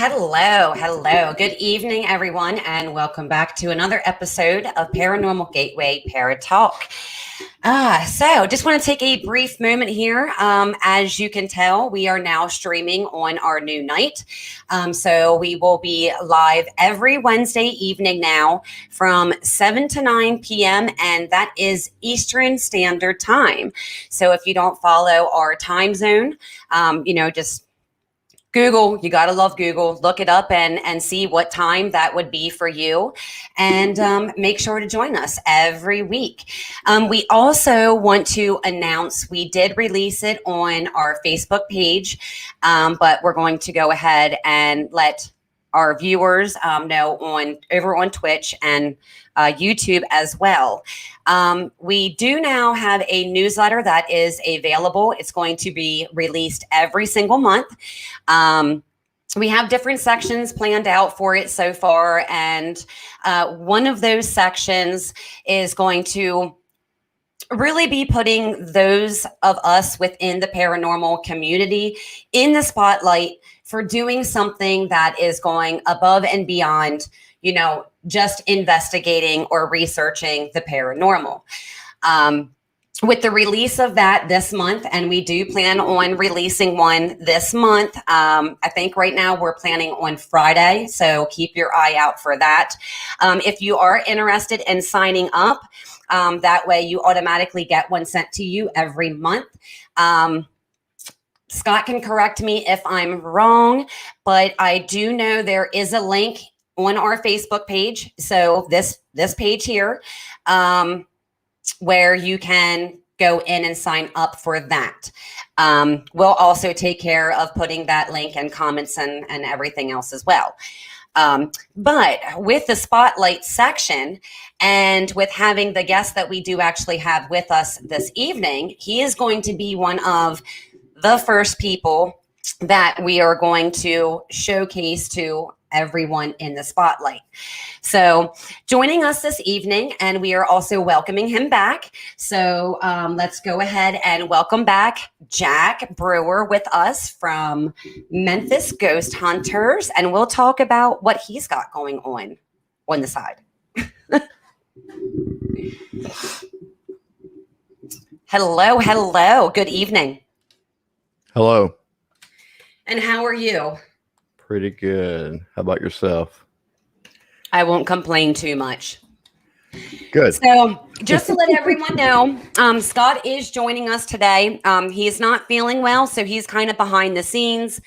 Hello. Good evening, everyone, and welcome back to another episode of Paranormal Gateway ParaTalk. So just want to take a brief moment here. As you can tell, we are now streaming on our new night. So we will be live every Wednesday evening now from 7 to 9 p.m. and that is Eastern Standard Time. So if you don't follow our time zone, just Google, you got to love Google, look it up and see what time that would be for you. And make sure to join us every week. We also want to announce we did release it on our Facebook page, but we're going to go ahead and let our viewers know over on Twitch and YouTube as well. We do now have a newsletter that is available. It's going to be released every single month. We have different sections planned out for it so far. And one of those sections is going to really be putting those of us within the paranormal community in the spotlight for doing something that is going above and beyond, just investigating or researching the paranormal. With the release of that this month, and we do plan on releasing one this month. I think right now we're planning on Friday, so keep your eye out for that. If you are interested in signing up, that way you automatically get one sent to you every month. Scott can correct me if I'm wrong, but I do know there is a link on our Facebook page. So this page here, where you can go in and sign up for that. We'll also take care of putting that link and comments and everything else as well. But with the spotlight section and with having the guest that we do actually have with us this evening, he is going to be one of the first people that we are going to showcase to everyone in the spotlight. So joining us this evening, and we are also welcoming him back. So let's go ahead and welcome back Jack Brewer with us from Memphis Ghost Hunters, and we'll talk about what he's got going on the side. Hello. Good evening. Hello. And how are you? Pretty good. How about yourself? I won't complain too much. Good. So just to let everyone know, Scott is joining us today. He's not feeling well, so he's kind of behind the scenes.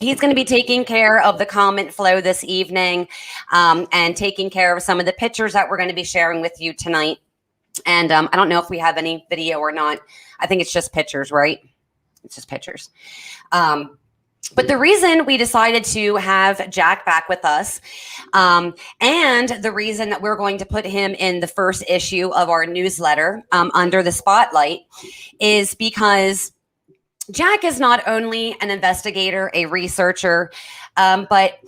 He's going to be taking care of the comment flow this evening and taking care of some of the pictures that we're going to be sharing with you tonight. And I don't know if we have any video or not. I think it's just pictures, right? It's just pictures. But the reason we decided to have Jack back with us, and the reason that we're going to put him in the first issue of our newsletter under the spotlight, is because Jack is not only an investigator, a researcher, but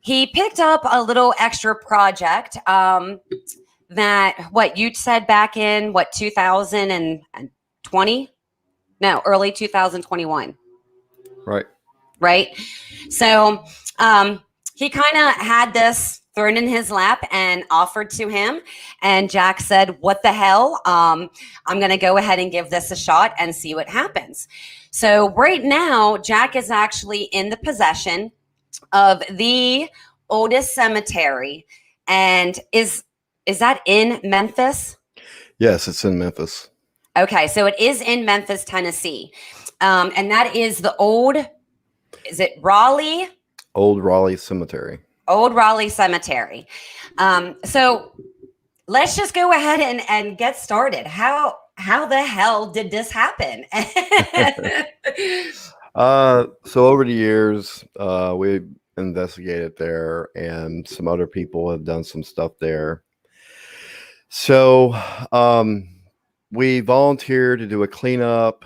he picked up a little extra project that, what you said back in, 2020? No, early 2021. Right. So he kind of had this thrown in his lap and offered to him. And Jack said, what the hell? I'm going to go ahead and give this a shot and see what happens. So right now, Jack is actually in the possession of the oldest cemetery. And is that in Memphis? Yes, it's in Memphis. Okay, so it is in Memphis, Tennessee. And that is the is it Raleigh? Old Raleigh Cemetery. Old Raleigh Cemetery. So let's just go ahead and get started. How the hell did this happen? So over the years, we investigated there, and some other people have done some stuff there. So we volunteered to do a cleanup,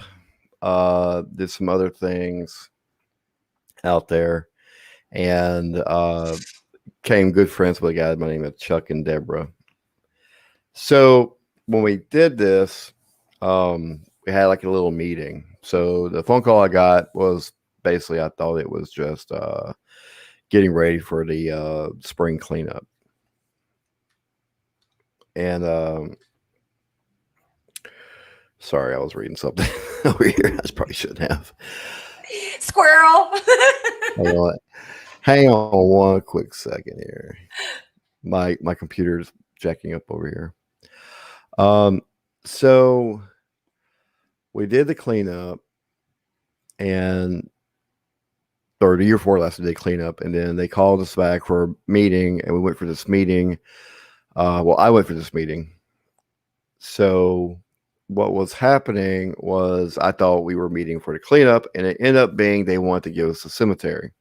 did some other things out there, and became good friends with a guy by the name of Chuck and Deborah. So when we did this, we had like a little meeting. So the phone call I got was basically, I thought it was just getting ready for the spring cleanup. And sorry, I was reading something over here. I probably shouldn't have. Squirrel. Hang on, hang on one quick second here. My computer's jacking up over here. So we did the cleanup, and or the year before last, we did cleanup, and then they called us back for a meeting, and we went for this meeting. Well, I went for this meeting. So what was happening was I thought we were meeting for the cleanup, and it ended up being they wanted to give us a cemetery.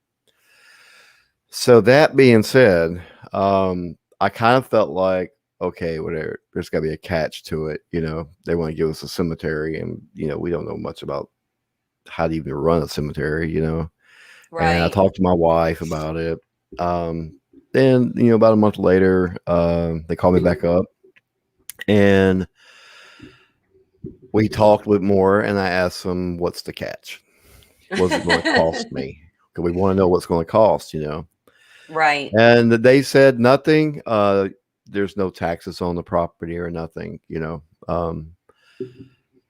So that being said, I kind of felt like, okay, whatever, there's got to be a catch to it. They want to give us a cemetery, and we don't know much about how to even run a cemetery. And I Right. talked to my wife about it. Then about a month later, they called me back up, and we talked a bit more, and I asked them, what's the catch? What's it going to cost me? Because we want to know what's going to cost. Right. And they said nothing. There's no taxes on the property or nothing.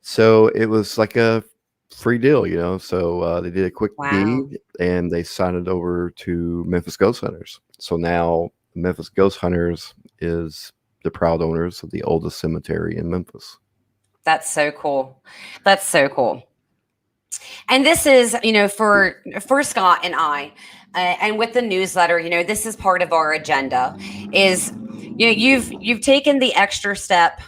So it was like a free deal. So they did a quick Wow. deed, and they signed it over to Memphis Ghost Hunters. So now Memphis Ghost Hunters is the proud owners of the oldest cemetery in Memphis. That's so cool. That's so cool. And this is, for Scott and I, and with the newsletter, this is part of our agenda. Is you've taken the extra step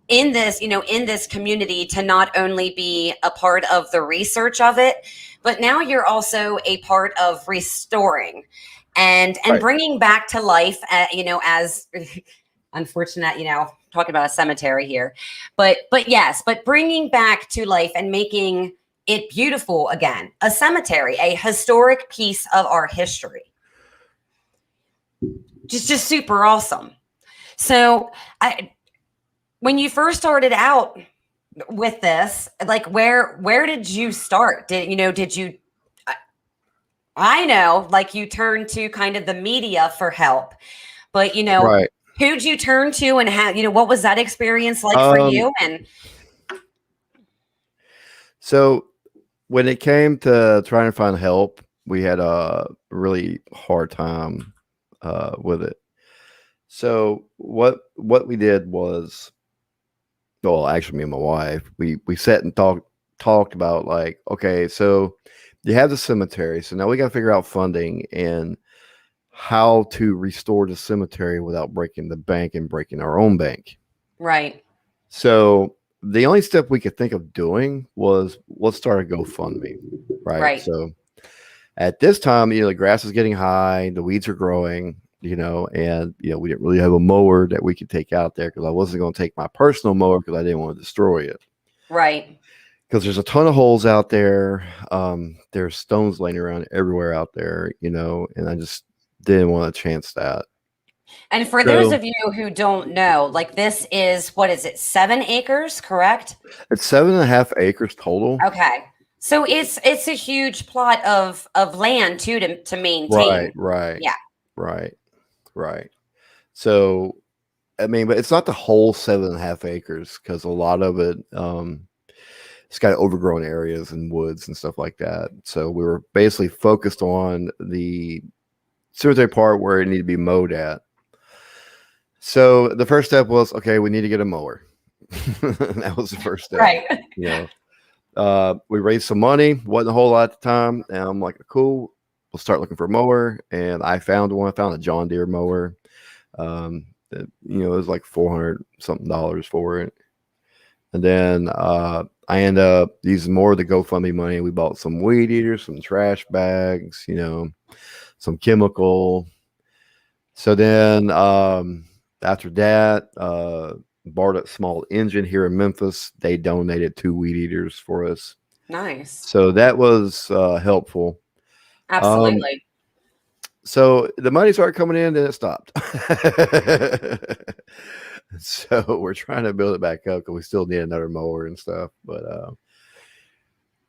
in this community to not only be a part of the research of it, but now you're also a part of restoring and Right. bringing back to life. As unfortunate, talking about a cemetery here, but yes, but bringing back to life and making it beautiful again. A cemetery, a historic piece of our history. Just super awesome. So when you first started out with this, like where did you start? Did you, I know, like you turned to kind of the media for help, but Right. who'd you turn to, and how, what was that experience like for you? And so when it came to trying to find help, we had a really hard time with it. So what we did was, well, actually, me and my wife, we sat and talked about, like, okay, so you have the cemetery, so now we got to figure out funding and how to restore the cemetery without breaking the bank and breaking our own bank. right. So the only step we could think of doing was, let's start a GoFundMe, right? Right. So at this time, the grass is getting high, the weeds are growing, and we didn't really have a mower that we could take out there, because I wasn't going to take my personal mower because I didn't want to destroy it. Right. Because there's a ton of holes out there. There's stones laying around everywhere out there, and I just didn't want to chance that. And for those of you who don't know, like, this is, what is it, 7 acres, correct? It's 7.5 acres total. Okay. So it's a huge plot of land too to maintain. Right. Yeah. Right. So, I mean, but it's not the whole 7.5 acres, because a lot of it, it's got overgrown areas and woods and stuff like that. So we were basically focused on the cemetery part where it needed to be mowed at. So the first step was, okay, we need to get a mower. That was the first step. Right. We raised some money, wasn't a whole lot at the time, and I'm like, cool, we'll start looking for a mower. And I found one. I found a John Deere mower. It was like $400 something for it. And then I ended up using more of the GoFundMe money. We bought some weed eaters, some trash bags, some chemical. So then after that, borrowed a small engine here in Memphis. They donated 2 weed eaters for us. Nice. So that was helpful. Absolutely. So the money started coming in, then it stopped. So we're trying to build it back up, because we still need another mower and stuff. But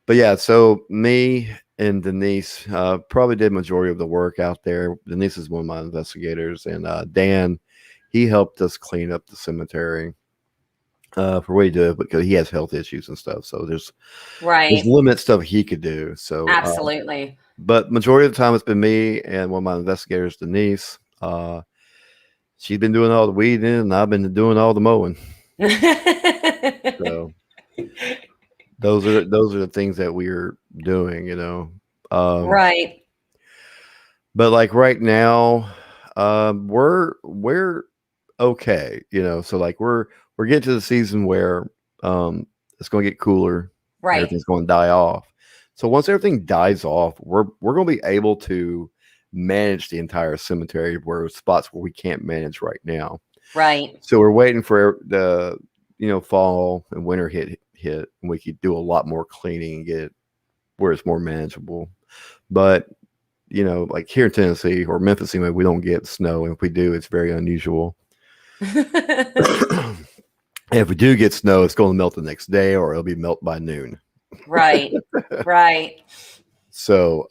But yeah, so me and Denise probably did majority of the work out there. Denise is one of my investigators, and Dan, he helped us clean up the cemetery for what he did because he has health issues and stuff. So there's Right. limited stuff he could do. So, Absolutely. but majority of the time it's been me and one of my investigators, Denise. She's been doing all the weeding, and I've been doing all the mowing. So those are the things that we're doing, you know. Right. But like right now, we're okay, you know. So like we're getting to the season where it's going to get cooler, Right. everything's going to die off. So once everything dies off, we're going to be able to manage the entire cemetery where spots where we can't manage right now. Right. So we're waiting for the fall and winter hit, and we could do a lot more cleaning and get it where it's more manageable. But like here in Tennessee or Memphis, anyway, we don't get snow, and if we do, it's very unusual. And if we do get snow, it's going to melt the next day, or it'll be melt by noon. Right. Right. So,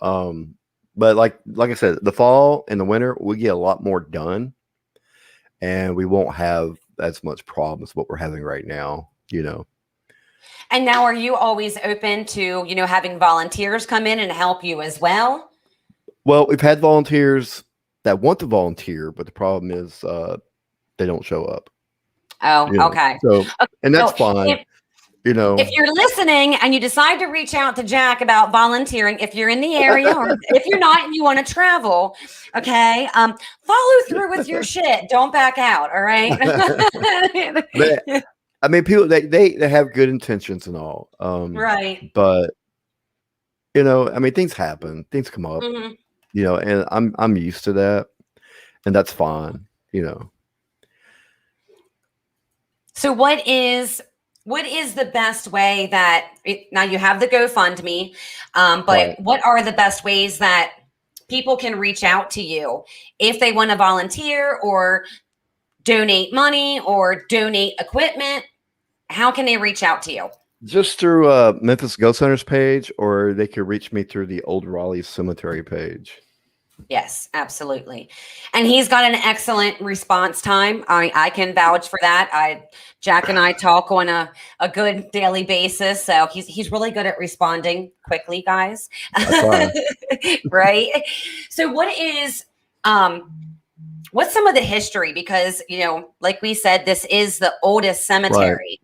but like I said, the fall and the winter, we get a lot more done, and we won't have as much problems what we're having right now. And now, are you always open to, having volunteers come in and help you as well? Well, we've had volunteers that want to volunteer, but the problem is they don't show up. Oh, okay. So, and that's So fine. If you're listening and you decide to reach out to Jack about volunteering, if you're in the area or if you're not and you want to travel, okay, follow through with your shit. Don't back out. All right. I mean, people they have good intentions and all, right. But I mean, things happen, things come up, Mm-hmm. and I'm used to that, and that's fine. So what is the best way that now you have the GoFundMe, but Right. what are the best ways that people can reach out to you if they want to volunteer or donate money or donate equipment? How can they reach out to you? Just through Memphis Ghost Hunters page, or they could reach me through the Old Raleigh Cemetery page. Yes, absolutely. And he's got an excellent response time. I can vouch for that. Jack and I talk on a good daily basis. So he's really good at responding quickly, guys. Right. So what's some of the history? Because, like we said, this is the oldest cemetery.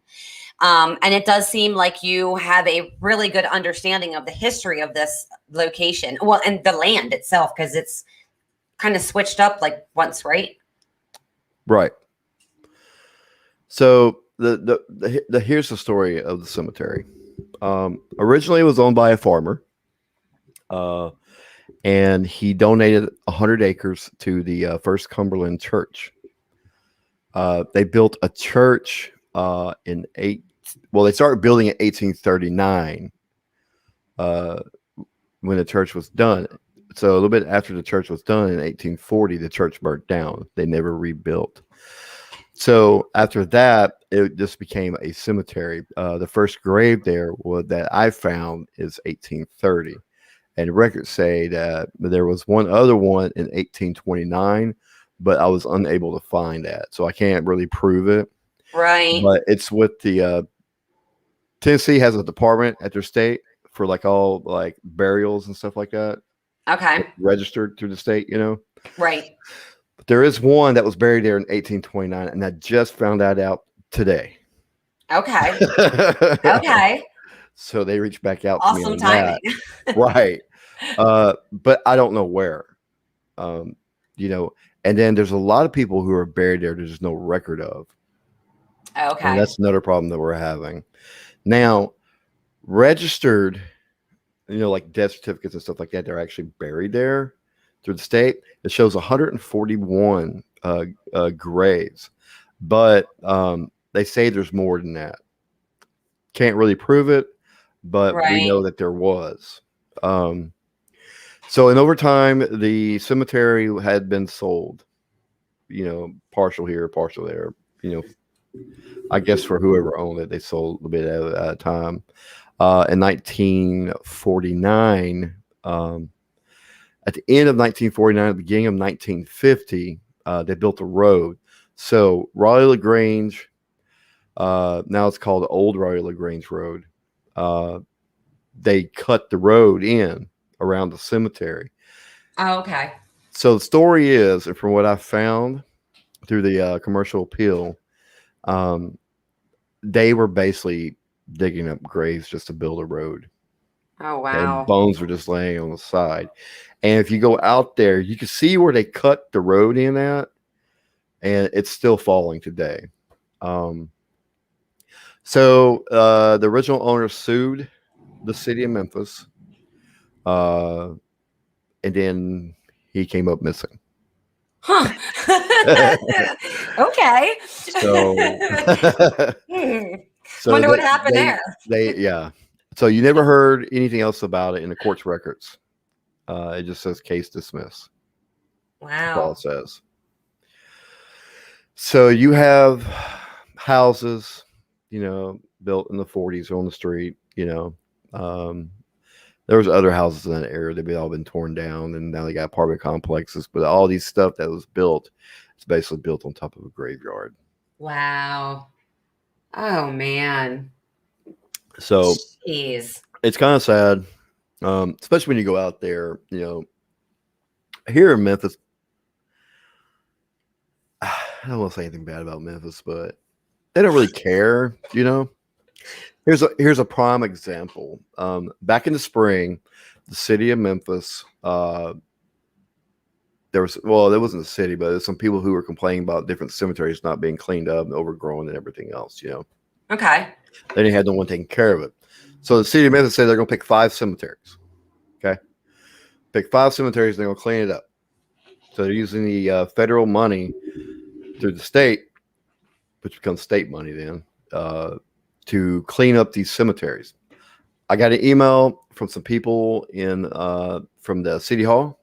Right. And it does seem like you have a really good understanding of the history of this location. Well, and the land itself, because it's kind of switched up like once, right? Right. So here's the story of the cemetery. Originally, it was owned by a farmer, and he donated 100 acres to the First Cumberland Church. They built a church they started building in 1839 when the church was done. So a little bit after the church was done in 1840, the church burnt down. They never rebuilt. So after that, it just became a cemetery. The first grave there that I found is 1830. And records say that there was one other one in 1829, but I was unable to find that. So I can't really prove it. Right. But it's with the Tennessee has a department at their state for like all like burials and stuff like that. Okay. Registered through the state, Right. But there is one that was buried there in 1829, and I just found that out today. Okay. Okay. So they reached back out awesome to me on timing. That. Right. But I don't know where. And then there's a lot of people who are buried there there's no record of. Okay. And that's another problem that we're having. Now, registered, like death certificates and stuff like that, they're actually buried there through the state. It shows 141 graves, but they say there's more than that. Can't really prove it, but we know that there was. So, and over time, the cemetery had been sold, partial here, partial there, I guess for whoever owned it, they sold a bit at a time. In 1949, at the end of 1949, at the beginning of 1950, they built a road. So Raleigh LaGrange, now it's called Old Raleigh LaGrange Road. They cut the road in around the cemetery. Oh, okay. So the story is, and from what I found through the commercial appeal, they were basically digging up graves just to build a road. Oh, And wow. bones were just laying on the side. And if you go out there, you can see where they cut the road in at, and it's still falling today. So the original owner sued the city of Memphis, and then he came up missing. Huh. Okay. So, Wonder what happened there. Yeah. So you never heard anything else about it in the court's records. It just says case dismissed. That's all Wow. it says. So you have houses, built in the 40s on the street. There was other houses in that area. They've all been torn down, and now they got apartment complexes. But all these stuff that was built, it's basically built on top of a graveyard. Wow. Oh, man. So Jeez. it's kind of sad, especially when you go out there. Here in Memphis, I don't want to say anything bad about Memphis, but they don't really care. Here's a prime example. Back in the spring, the city of Memphis, there wasn't the city, but there's some people who were complaining about different cemeteries not being cleaned up and overgrown and everything else. Okay. Then they had no one taking care of it. So the city of Memphis said they're going to pick 5 cemeteries. Okay, pick 5 cemeteries. And they're going to clean it up. So they're using the federal money through the state, which becomes state money then, to clean up these cemeteries. I got an email from some people from the city hall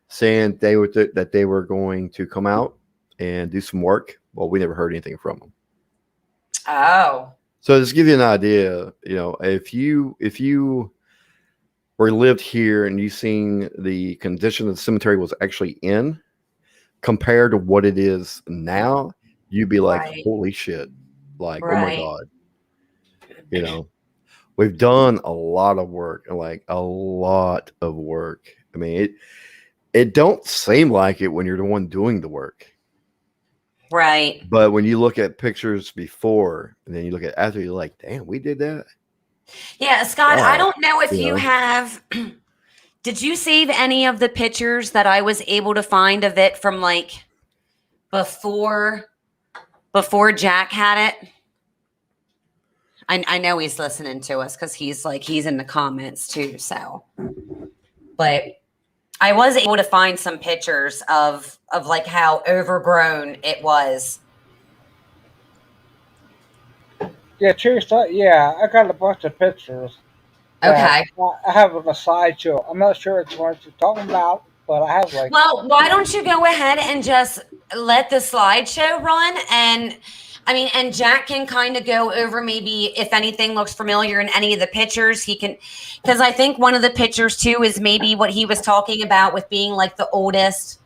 saying that they were going to come out and do some work. Well, we never heard anything from them. Oh. So just to give you an idea, if you were lived here and you seen the condition the cemetery was actually in compared to what it is now, you'd be like, Right. holy shit. Like, Right. oh my God. We've done a lot of work, like a lot of work. I mean, it don't seem like it when you're the one doing the work. Right. But when you look at pictures before and then you look at after, you're like, damn, we did that. Yeah, Scott, Wow. I don't know if you have. Did you save any of the pictures that I was able to find of it from like before Jack had it? I know he's listening to us because he's in the comments too. So, but I was able to find some pictures of like how overgrown it was. Yeah, true stuff. Yeah, I got a bunch of pictures. Okay. I have a slideshow. I'm not sure it's what you're talking about, but I have like. Well, why don't you go ahead and just let the slideshow run, and Jack can kind of go over maybe if anything looks familiar in any of the pictures. He can, because I think one of the pictures too is maybe what he was talking about with being like the oldest,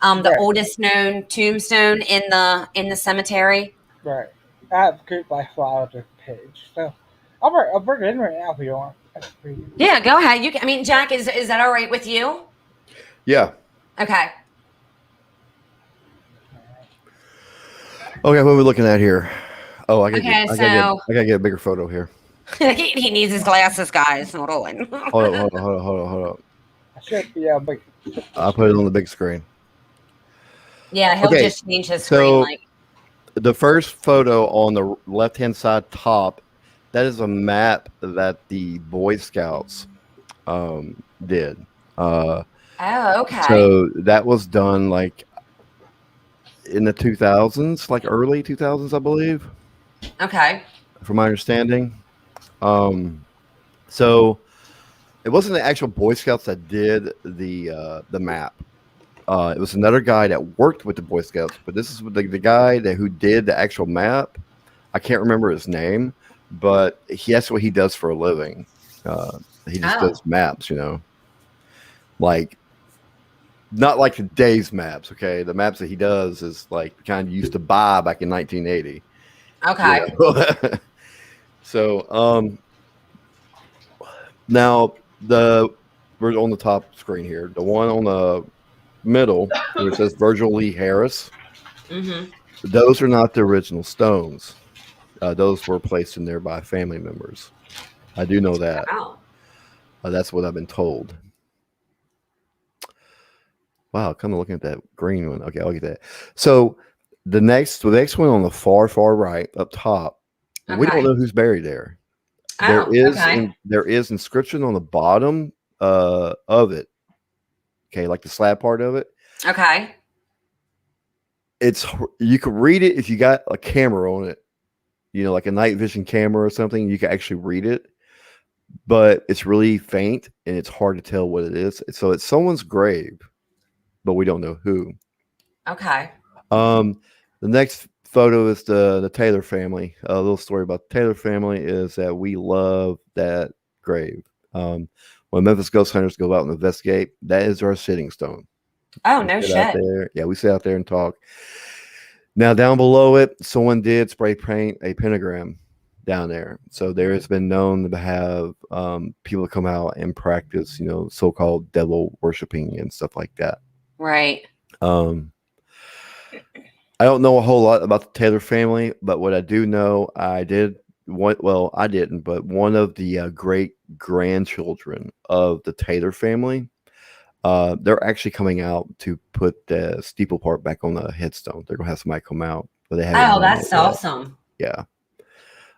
oldest known tombstone in the cemetery. Right. I have group by file the page, so I'll bring it in right now if you want. Yeah, go ahead. Jack, is that all right with you? Yeah. Okay. Okay, what are we looking at here? Oh, I gotta Okay, get a bigger photo here. he needs his glasses, guys. Hold on. Hold up. I should be big. I'll put it on the big screen. Yeah, he'll Okay, just change his screen. The first photo on the left-hand side top, that is a map that the Boy Scouts did. Oh, okay. So that was done like in the 2000s, like early 2000s, I believe. Okay. From my understanding. So it wasn't the actual Boy Scouts that did the map. It was another guy that worked with the Boy Scouts, but this is the guy who did the actual map. I can't remember his name, but that's what he does for a living. He just Oh, does maps, like not like today's maps. Okay, the maps that he does is like the kind you used to buy back in 1980. okay. So, now we're on the top screen here. The one on the middle where it says Virgil Lee Harris. Mm-hmm. Those are not the original stones. Those were placed in there by family members. I do know that. Oh, That's what I've been told. Wow, kind of looking at that green one. Okay, I'll get that. So the next one on the far right up top, we don't okay. know who's buried there. Oh, okay. There is inscription on the bottom of it. Okay, like the slab part of it. Okay. You can read it if you got a camera on it, like a night vision camera or something. You can actually read it, but it's really faint and it's hard to tell what it is. So it's someone's grave, but we don't know who. Okay. The next photo is the Taylor family. A little story about the Taylor family is that we love that grave. When Memphis Ghost Hunters go out and investigate, that is our sitting stone. Oh, no shit. Yeah, we sit out there and talk. Now down below it, someone did spray paint a pentagram down there. So there has been known to have people come out and practice, so-called devil worshiping and stuff like that. Right. I don't know a whole lot about the Taylor family, but what I do know, I didn't, but one of the great grandchildren of the Taylor family, they're actually coming out to put the steeple part back on the headstone. They're gonna have somebody come out, but they haven't. Oh, that's awesome. Yeah.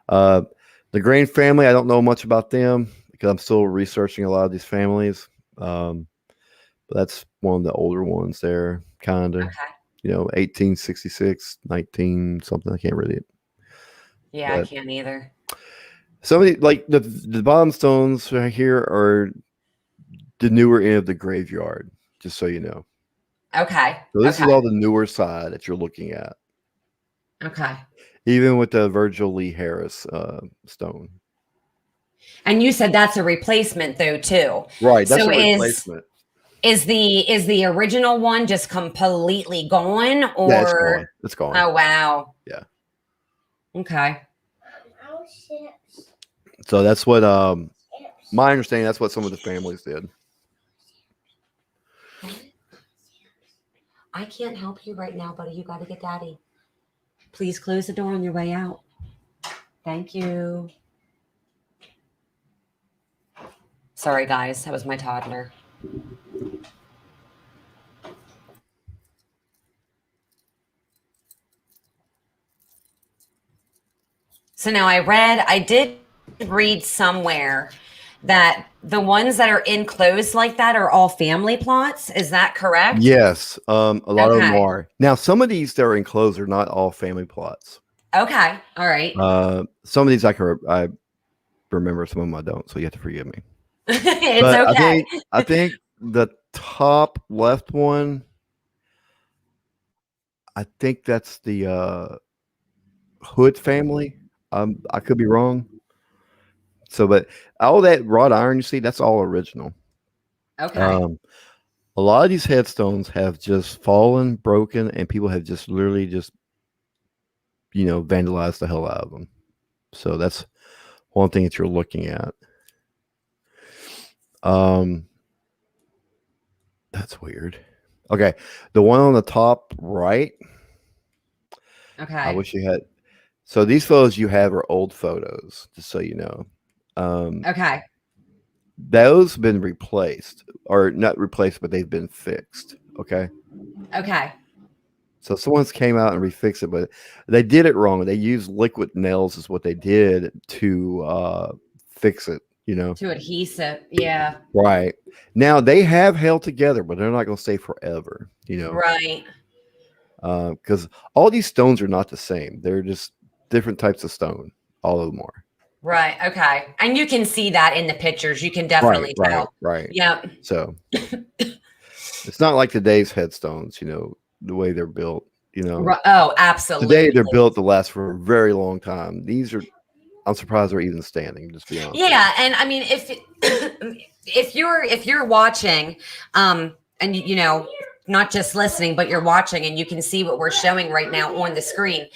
The Green family, I don't know much about them because I'm still researching a lot of these families. But that's one of the older ones there, kind of. Okay. 1866, 19 something. I can't read it. Yeah, I can't either. Somebody like the bottom stones right here are the newer end of the graveyard, just so you know. Okay. So this is all the newer side that you're looking at. Okay. Even with the Virgil Lee Harris stone. And you said that's a replacement though, too. Right. That's a replacement. Is the original one just completely gone, or yeah, it's gone. Oh wow. Yeah. Okay. So that's what my understanding, that's what some of the families did. I can't help you right now, buddy. You got to get daddy. Please close the door on your way out. Thank you. Sorry, guys. That was my toddler. So now I did read somewhere that the ones that are enclosed like that are all family plots. Is that correct? Yes. A lot of them are. Now, some of these that are enclosed are not all family plots. Okay. All right. Some of these I remember, some of them I don't, so you have to forgive me. It's okay. I think the top left one, I think that's the Hood family. I could be wrong. So, but all that wrought iron you see, that's all original. Okay. A lot of these headstones have just fallen, broken, and people have just literally just, vandalized the hell out of them. So that's one thing that you're looking at. That's weird. Okay. The one on the top right. Okay. I wish you had. So these photos you have are old photos, just so you know. Okay. Those have been replaced, or not replaced, but they've been fixed. Okay. Okay. So someone's came out and refixed it, but they did it wrong. They used liquid nails is what they did to fix it, To adhesive. Yeah. Right. Now they have held together, but they're not going to stay forever, Right. Because all these stones are not the same. They're just different types of stone. All of them are. Right. Okay. And you can see that in the pictures. You can definitely tell. Right. Yep. So it's not like today's headstones, the way they're built. You know, Oh, absolutely. today they're built to last for a very long time. I'm surprised they're even standing. Just to be honest. Yeah, and I mean, if you're watching, and you know, not just listening, but you're watching, and you can see what we're showing right now on the screen.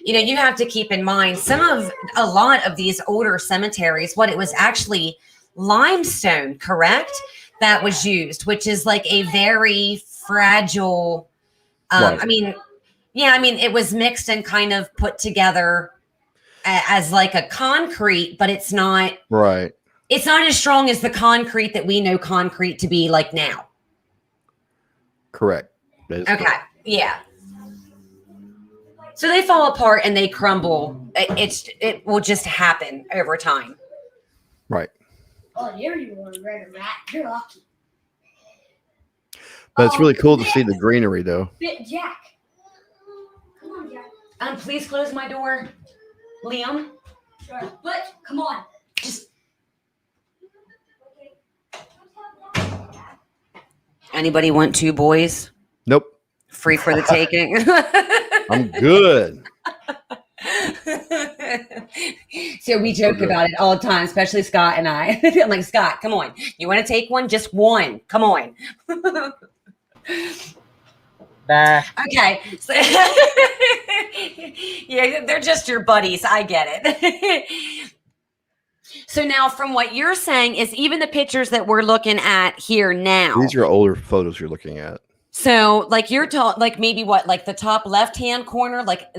You know, you have to keep in mind a lot of these older cemeteries, what it was actually limestone, correct? That was used, which is like a very fragile. Right. I mean, yeah, I mean, it was mixed and kind of put together as like a concrete, but it's not Right. It's not as strong as the concrete that we know concrete to be like now. Correct. Okay. Correct. Yeah. So they fall apart and they crumble. It will just happen over time. Right. Oh, there you are, red rat. You're lucky. But it's really cool to see the greenery, though. Jack. Come on, Jack. Please close my door, Liam. Sure. But come on. Just. Anybody want 2 boys? Nope. Free for the taking. I'm good. So we joke about it all the time, especially Scott and I. I'm like, Scott, come on. You want to take one? Just one. Come on. Nah. Okay. So, yeah, they're just your buddies. I get it. So now from what you're saying is even the pictures that we're looking at here now. These are older photos you're looking at. So like you're like maybe what, like the top left-hand corner, like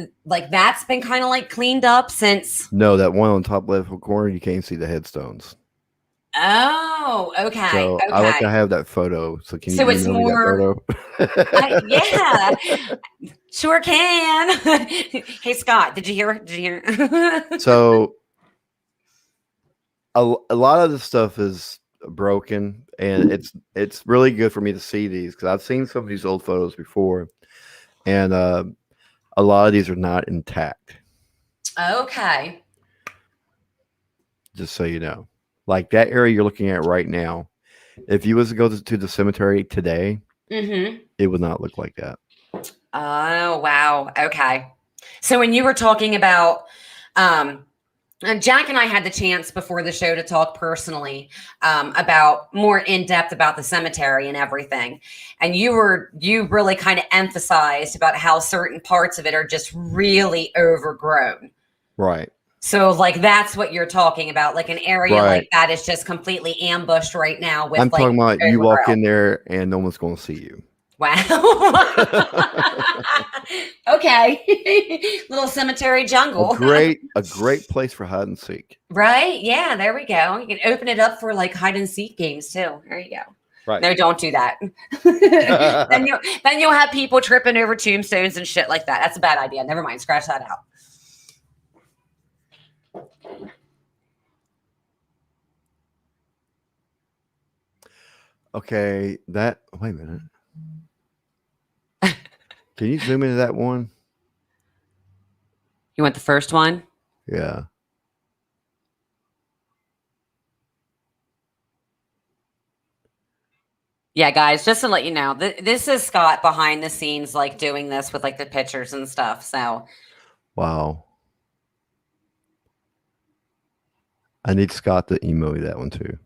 that's been kind of like cleaned up since. No, that one on top left corner, you can't see the headstones. Oh, okay. So okay. I like to have that photo. So can you So it's email me more. that photo? Yeah, sure can. Hey Scott, did you hear? So a lot of the stuff is broken, and it's really good for me to see these because I've seen some of these old photos before, and a lot of these are not intact. Okay. Just so you know, like that area you're looking at right now, if you was to go to the cemetery today, it would not look like that. Oh wow. Okay. So when you were talking about Jack and I had the chance before the show to talk personally about more in depth about the cemetery and everything. And you really kind of emphasized about how certain parts of it are just really overgrown. Right. So like that's what you're talking about. Like an area Right. like that is just completely ambushed right now with I'm like talking about you walk overgrown. in there and no one's going to see you. Wow. Okay. Little cemetery jungle. A great place for hide and seek. Right? Yeah, there we go. You can open it up for like hide and seek games too. There you go. Right. No, don't do that. then you'll have people tripping over tombstones and shit like that. That's a bad idea. Never mind. Scratch that out. Okay, wait a minute. Can you zoom into that one? You want the first one? Yeah. Yeah, guys, just to let you know, this is Scott behind the scenes, like doing this with like the pictures and stuff. So, Wow. I need Scott to email me that one too.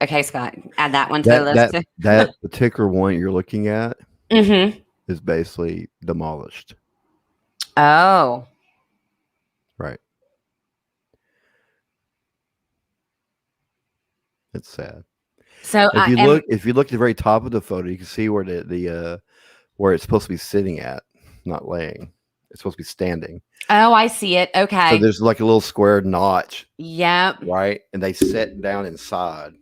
okay, Scott, add that one to the list. That particular one you're looking at Mm-hmm. is basically demolished. Oh. Right. It's sad. So if you look at the very top of the photo, you can see where the where it's supposed to be sitting at, not laying. It's supposed to be standing. Oh, I see it. Okay. So there's like a little square notch. Yep. Right, and they sit down inside.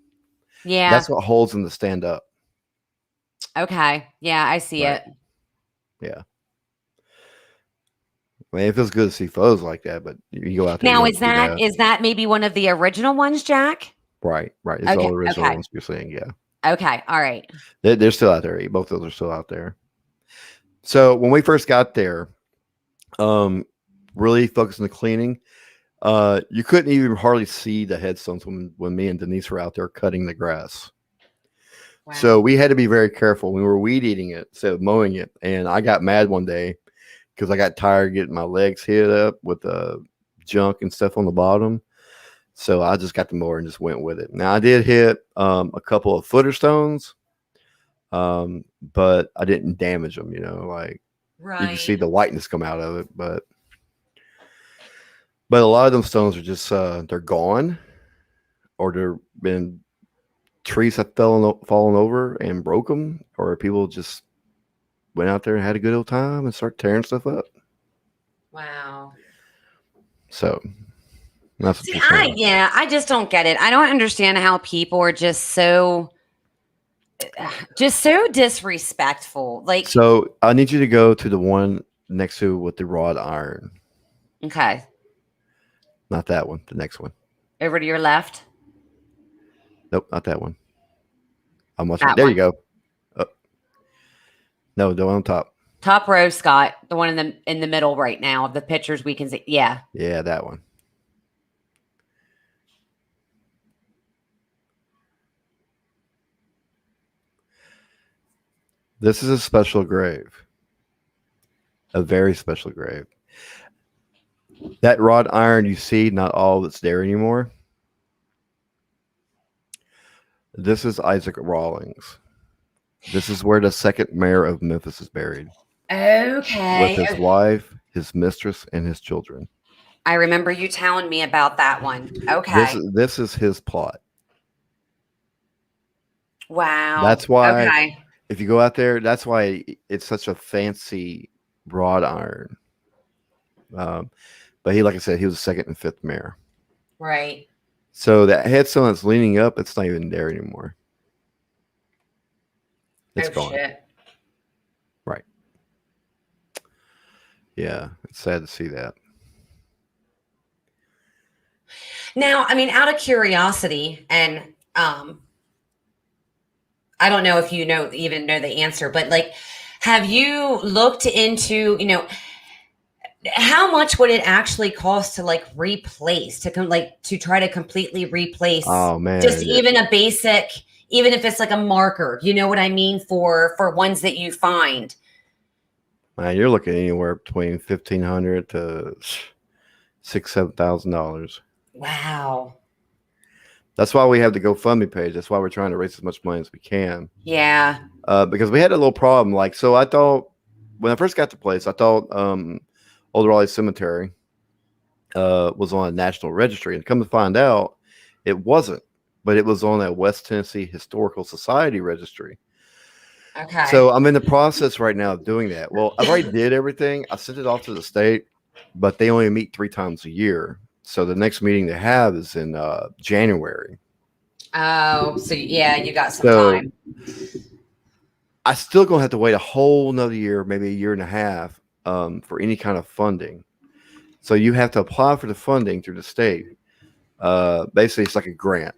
Yeah. That's what holds them to stand up. Okay. Yeah, I see Right. it. Yeah. I mean, it feels good to see photos like that, but you go out there. Now, you don't see is that maybe one of the original ones, Jack? Right. It's Okay, all the original okay. ones you're saying. Yeah. Okay. All right. They're still out there. Both of those are still out there. So when we first got there, really focused on the cleaning. You couldn't even hardly see the headstones when me and Denise were out there cutting the grass. Wow. So we had to be very careful. We were weed eating it instead of mowing it. And I got mad one day because I got tired getting my legs hit up with junk and stuff on the bottom. So I just got the mower and just went with it. Now I did hit a couple of footer stones, but I didn't damage them. You know, like you can see Right. the whiteness come out of it, but a lot of them stones are just they're gone, or they're been trees have fallen over and broke them, or people just went out there and had a good old time and start tearing stuff up. Wow. So that's what See, you're saying. I just don't get it. I don't understand how people are just so disrespectful. Like, So I need you to go to the one next to with the wrought iron. okay, Not that one. The next one. over to your left. Nope, not that one. I'm watching. That There one. you go. No, the one on top. Top row, Scott. The one in the middle right now of the pictures we can see. Yeah. Yeah, that one. This is a special grave. A very special grave. That wrought iron you see, not all that's there anymore. This is Isaac Rawlings. This is where the second mayor of Memphis is buried. Okay. With his wife, his mistress, and his children. I remember you telling me about that one. Okay. This is his plot. Wow. That's why Okay. if you go out there, that's why it's such a fancy wrought iron. But he, like I said, he was the second and fifth mayor. Right. So that headstone that's leaning up, it's not even there anymore. It's gone. Shit. Right. Yeah, it's sad to see that. Now, I mean, out of curiosity, and I don't know if you even know the answer, but like, have you looked into, how much would it actually cost to like replace, to try to completely replace Oh man, just even a basic, even if it's like a marker, you know what I mean, for ones that you find? man, you're looking anywhere between $1,500 to $6,000-$7,000. Wow. That's why we have the GoFundMe page. That's why we're trying to raise as much money as we can. Yeah. Because we had a little problem. Like, so I thought when I first got the place, I thought Old Raleigh Cemetery was on a national registry, and come to find out, it wasn't. But it was on a West Tennessee Historical Society registry. Okay. So I'm in the process right now of doing that. Well, I already did everything. I sent it off to the state, but they only meet 3 times a year. So the next meeting they have is in January. Oh, so yeah, you got some time. I still gonna have to wait a whole another year, maybe a year and a half, for any kind of funding. So you have to apply for the funding through the state. Basically, it's like a grant.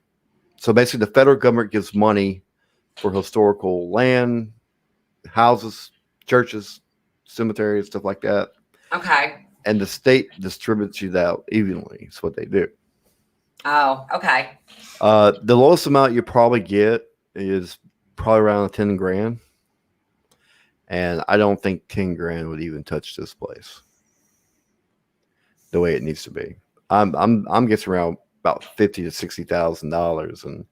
So basically, the federal government gives money for historical land, houses, churches, cemeteries, stuff like that. Okay. And the state distributes you that evenly. That's what they do. Oh, okay. The lowest amount you probably get is probably around 10 grand. And I don't think 10 grand would even touch this place the way it needs to be. I'm guessing around about $50,000 to $60,000, and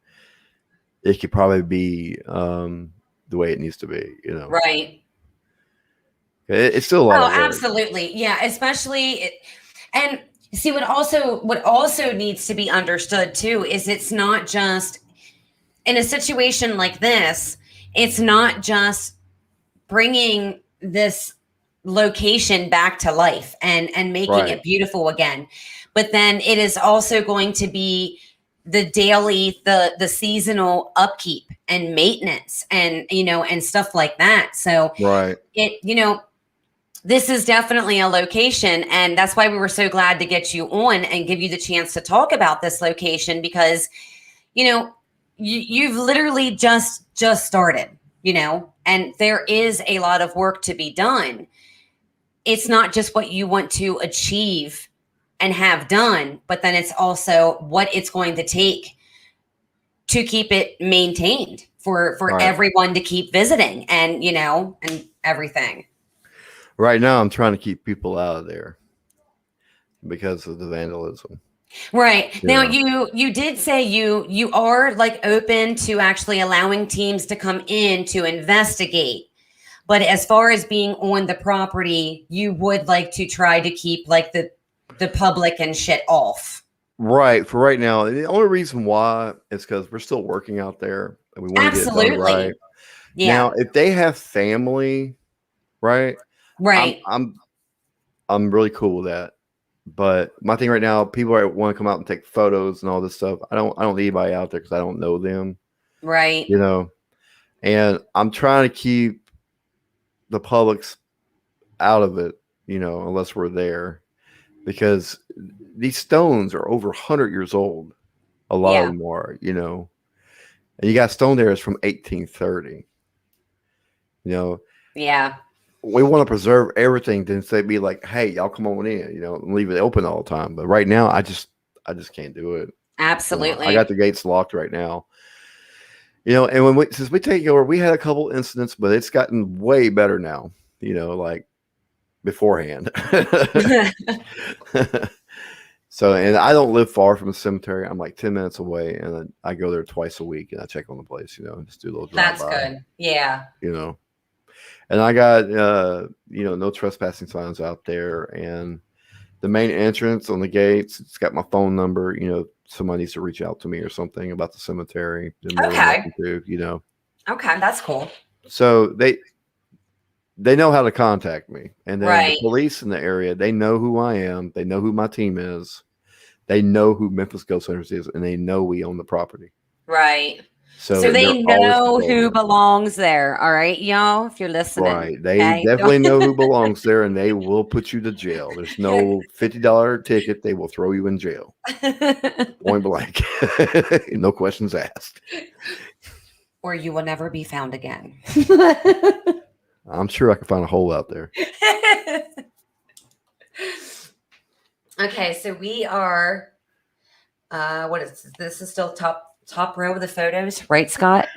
it could probably be the way it needs to be, Right. It's still a lot of work. Absolutely. Yeah, especially and see what also needs to be understood too is it's not just in a situation like this, it's not just bringing this location back to life and making it beautiful again, but then it is also going to be the daily, the seasonal upkeep and maintenance and and stuff like that. So this is definitely a location, and that's why we were so glad to get you on and give you the chance to talk about this location, because you've literally just started, and there is a lot of work to be done. It's not just what you want to achieve and have done, but then it's also what it's going to take to keep it maintained for everyone to keep visiting and and everything. Right now, I'm trying to keep people out of there because of the vandalism. Right. Now Yeah. you did say you are like open to actually allowing teams to come in to investigate. But as far as being on the property, you would like to try to keep like the public and shit off. Right. For right now, the only reason why is because we're still working out there and we want to get it done Absolutely. right. Yeah. Now, if they have family, right, Right. I'm really cool with that. But my thing right now, people want to come out and take photos and all this stuff. I don't need anybody out there because I don't know them, Right. you know. And I'm trying to keep the public's out of it, you know, unless we're there, because these stones are over 100 years old. A lot Yeah. of them are, you know. And you got stone there that's from 1830. You know, Yeah. we want to preserve everything. Then say be like, hey, y'all come on in, you know, and leave it open all the time. But right now, I just can't do it. Absolutely. I got the gates locked right now. You know, and since we take over, we had a couple incidents, but it's gotten way better now. You know, like beforehand. So, and I don't live far from the cemetery. I'm like 10 minutes away, and I go there twice a week, and I check on the place. You know, just do a little drive That's by. good. Yeah. You know, and I got you know, no trespassing signs out there, and the main entrance on the gates, it's got my phone number. You know, somebody needs to reach out to me or something about the cemetery. They're more than Okay. welcome to, you know. Okay. That's cool. So they know how to contact me, and then Right. the police in the area, they know who I am. They know who my team is. They know who Memphis Ghost Hunters is, and they know we own the property. Right. So So they they're always know who patrolling. belongs there. All right, y'all, if you're listening. Right. They Okay? definitely know who belongs there, and they will put you to jail. There's no $50 ticket. They will throw you in jail. Point blank. No questions asked. Or you will never be found again. I'm sure I can find a hole out there. Okay, so we are what is this? This is still top row of the photos, right, Scott?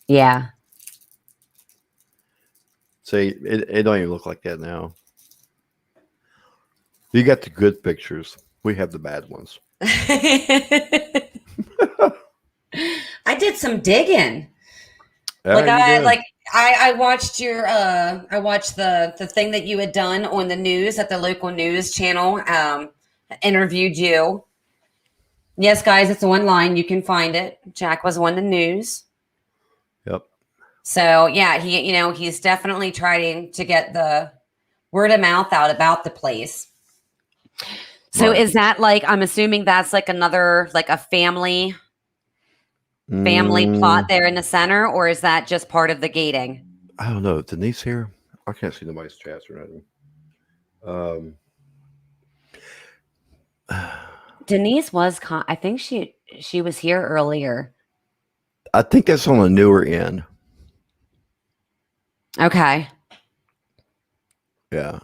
Yeah. See, it don't even look like that now. You got the good pictures. We have the bad ones. I did some digging. Yeah, I watched your I watched the thing that you had done on the news at the local news channel. Interviewed you. Yes, guys, it's online. You can find it. Jack was on the news. Yep. So yeah, he's definitely trying to get the word of mouth out about the place. So Right. is that like, I'm assuming that's like another, like a family plot there in the center, or is that just part of the gating? I don't know. Denise here? I can't see nobody's chats or nothing. Denise was, I think she was here earlier. I think that's on the newer end. Okay. Yeah.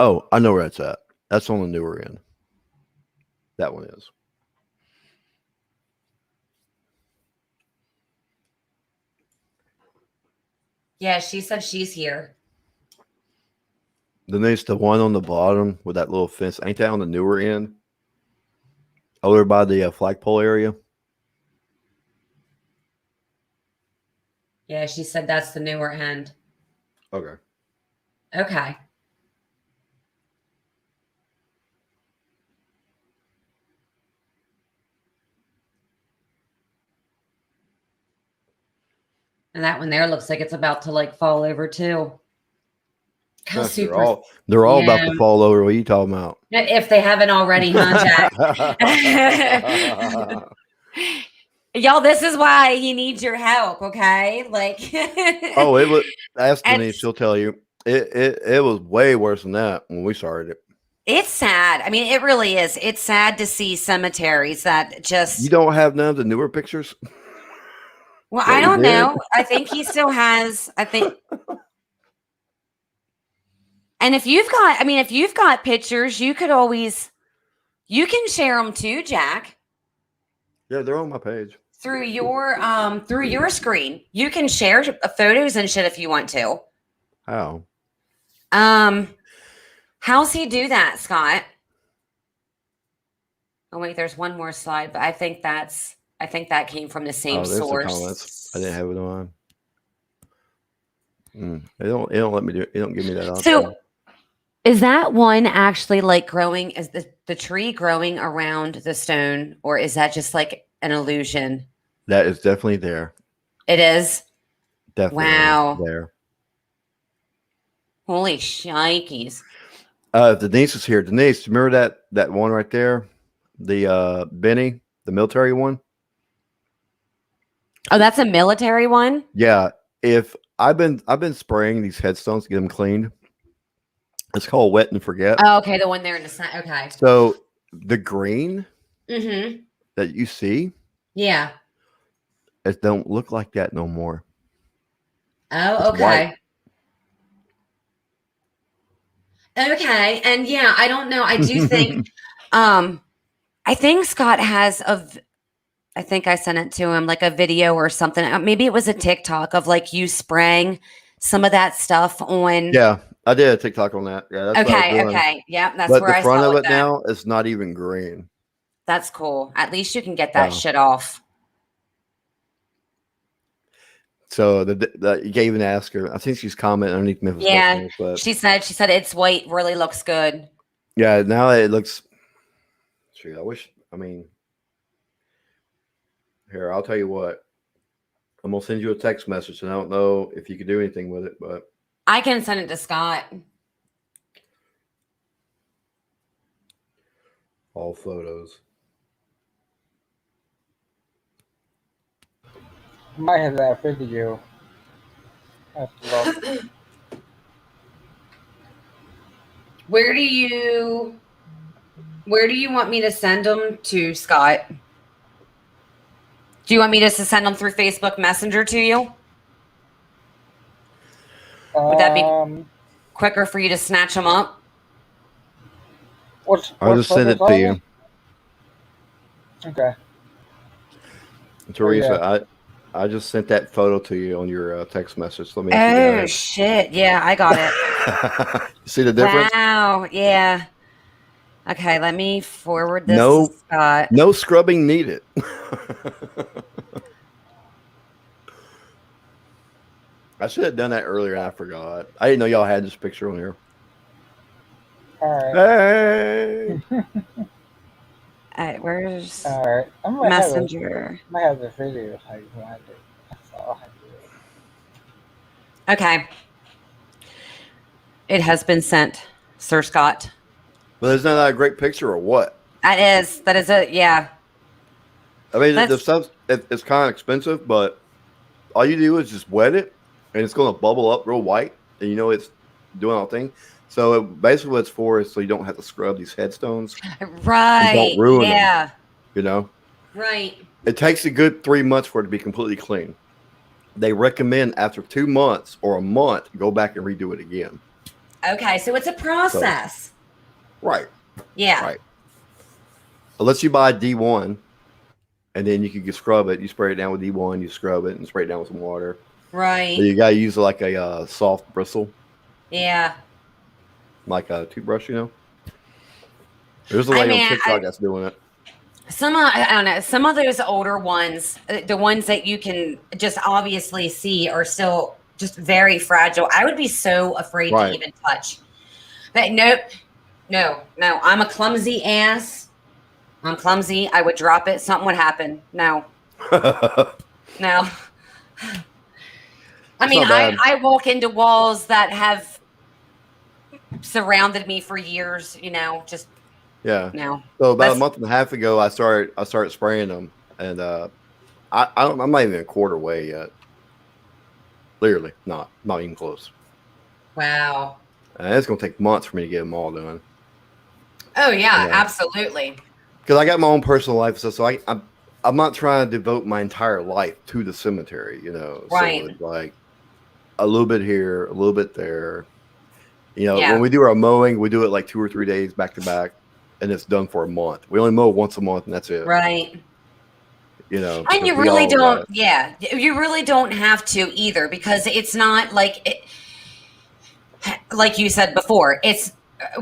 Oh, I know where that's at. That's on the newer end. That one is. Yeah, she said she's here. Then there's the one on the bottom with that little fence. Ain't that on the newer end? Over by the flagpole area? Yeah, she said that's the newer end. Okay. Okay. And that one there looks like it's about to like fall over too. How Gosh, super. they're all about Yeah. to fall over. What are you talking about? If they haven't already, huh, Jack? Y'all, this is why he needs your help, okay? Like, Oh, it was. Ask And- Denise; she'll tell you. It was way worse than that when we started it. it's sad. I mean, it really is. It's sad to see cemeteries that just. You don't have none of the newer pictures. Well, That I we don't did? know. I think he still has. I think. And if you've got pictures, you can share them too, Jack. Yeah, they're on my page. through your screen. You can share photos and shit if you want to. How? How's he do that, Scott? Oh wait, there's one more slide, but I think that came from the same There's the source. comments. I didn't have it on. It don't let me do it. It don't give me that option. So is that one actually like growing? Is the tree growing around the stone, or is that just like an illusion? That is definitely there. It is. Definitely Wow. there. Holy shnikes. Denise is here. Denise, remember that one right there? The Benny, the military one? Oh, that's a military one? Yeah. If I've been spraying these headstones to get them cleaned. It's called Wet and Forget. Oh, okay, the one there in the sun. Okay. So the green Mm-hmm. that you see, Yeah. it don't look like that no more. Oh, It's okay. white. Okay. And yeah, I don't know. I do think I think Scott has I think I sent it to him like a video or something. Maybe it was a TikTok of like you spraying some of that stuff on. Yeah, I did a TikTok on that. Yeah, that's what I was Okay, doing. okay. Yeah, that's But where the I front saw of it that. now is not even green. That's cool. At least you can get that Yeah. shit off. So you can't even ask her. I think she's commenting underneath Memphis. Yeah, Ghost Hunters, but she said it's white, really looks good. yeah, now it looks. Shoot, I mean, here, I'll tell you what. I'm gonna send you a text message, and I don't know if you can do anything with it, but I can send it to Scott. all photos. Might have that video. That's love. Where do you want me to send them to, Scott? Do you want me just to send them through Facebook Messenger to you? Would that be quicker for you to snatch them up? I'll just send it to you. Okay. Teresa, yeah. I just sent that photo to you on your text message. Let me. Oh shit! Yeah, I got it. You see the difference? Wow. Yeah. Okay, let me forward this No, to Scott. No scrubbing needed. I should have done that earlier. I forgot. I didn't know y'all had this picture on here. All right. Hey. All right, where's All right. Messenger? I might have the video how you want it. That's all I do. Okay. It has been sent, Sir Scott. But isn't that a great picture or what? That is it. Yeah. I mean, the stuff it's kind of expensive, but all you do is just wet it, and it's going to bubble up real white, and you know it's doing all thing. So basically, what it's for is so you don't have to scrub these headstones. Right. Don't ruin them. Yeah. You know. Right. It takes a good 3 months for it to be completely clean. They recommend after 2 months or a month, go back and redo it again. Okay, so it's a process. So, right. Yeah. Right. Unless you buy D1, and then you can scrub it. You spray it down with D1, you scrub it, and spray it down with some water. Right. So you got to use like a soft bristle. Yeah. Like a toothbrush, you know? There's a lady on TikTok that's doing it. I don't know. Some of those older ones, the ones that you can just obviously see are still just very fragile. I would be so afraid to even touch. But nope. No. I'm a clumsy ass. I'm clumsy. I would drop it. Something would happen. No. No. I mean, I walk into walls that have surrounded me for years, you know, just no. So about a month and a half ago, I started spraying them, and I'm not even a quarter way yet. Literally, not even close. Wow. And it's gonna take months for me to get them all done. Oh yeah, absolutely. Because I got my own personal life, so I'm not trying to devote my entire life to the cemetery, you know. Right. So it's like a little bit here, a little bit there. You know, when we do our mowing, we do it like 2 or 3 days back to back, and it's done for a month. We only mow once a month, and that's it. Right. And you we really all don't, got- yeah, you really don't have to either, because it's not like you said before, it's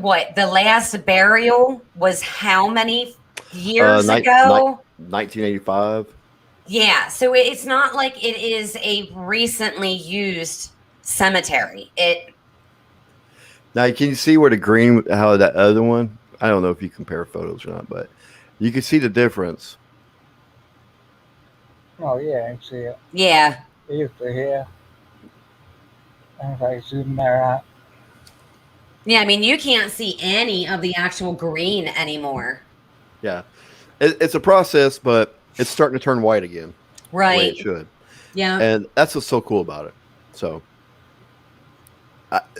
what the last burial was how many years ago? 1985. Yeah, so it's not like it is a recently used cemetery. Now, can you see where the green, how that other one? I don't know if you compare photos or not, but you can see the difference. Oh yeah, I can see it. Yeah, It used to here. And if I zoom there out. yeah. I mean, you can't see any of the actual green anymore. Yeah, it's a process, but it's starting to turn white again, the way Right. it should, Yeah. and that's what's so cool about it. So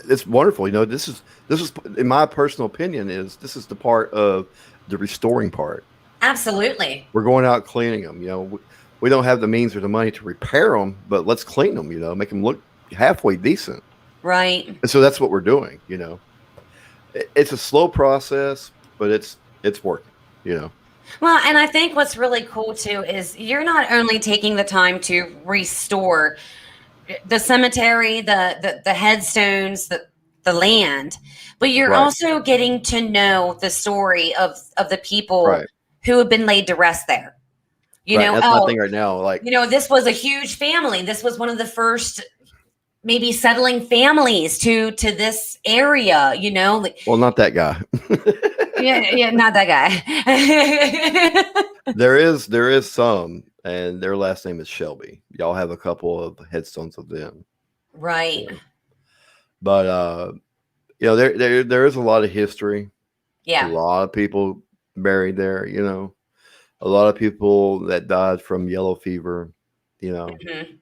it's wonderful. This is in my personal opinion this is the part of the restoring part. Absolutely. We're going out cleaning them. We don't have the means or the money to repair them, but let's clean them. Make them look halfway decent. Right. And so that's what we're doing. It's a slow process, but it's working. Well, and I think what's really cool too is you're not only taking the time to restore the cemetery, the headstones, the land, but you're Right. also getting to know the story of the people Right. who have been laid to rest there. That's my thing right now. Like, this was a huge family. This was one of the first maybe settling families to this area, well, not that guy. yeah, not that guy. There is some, and their last name is Shelby. Y'all have a couple of headstones of them. Right. But there is a lot of history. Yeah. A lot of people buried there, a lot of people that died from yellow fever, Mhm.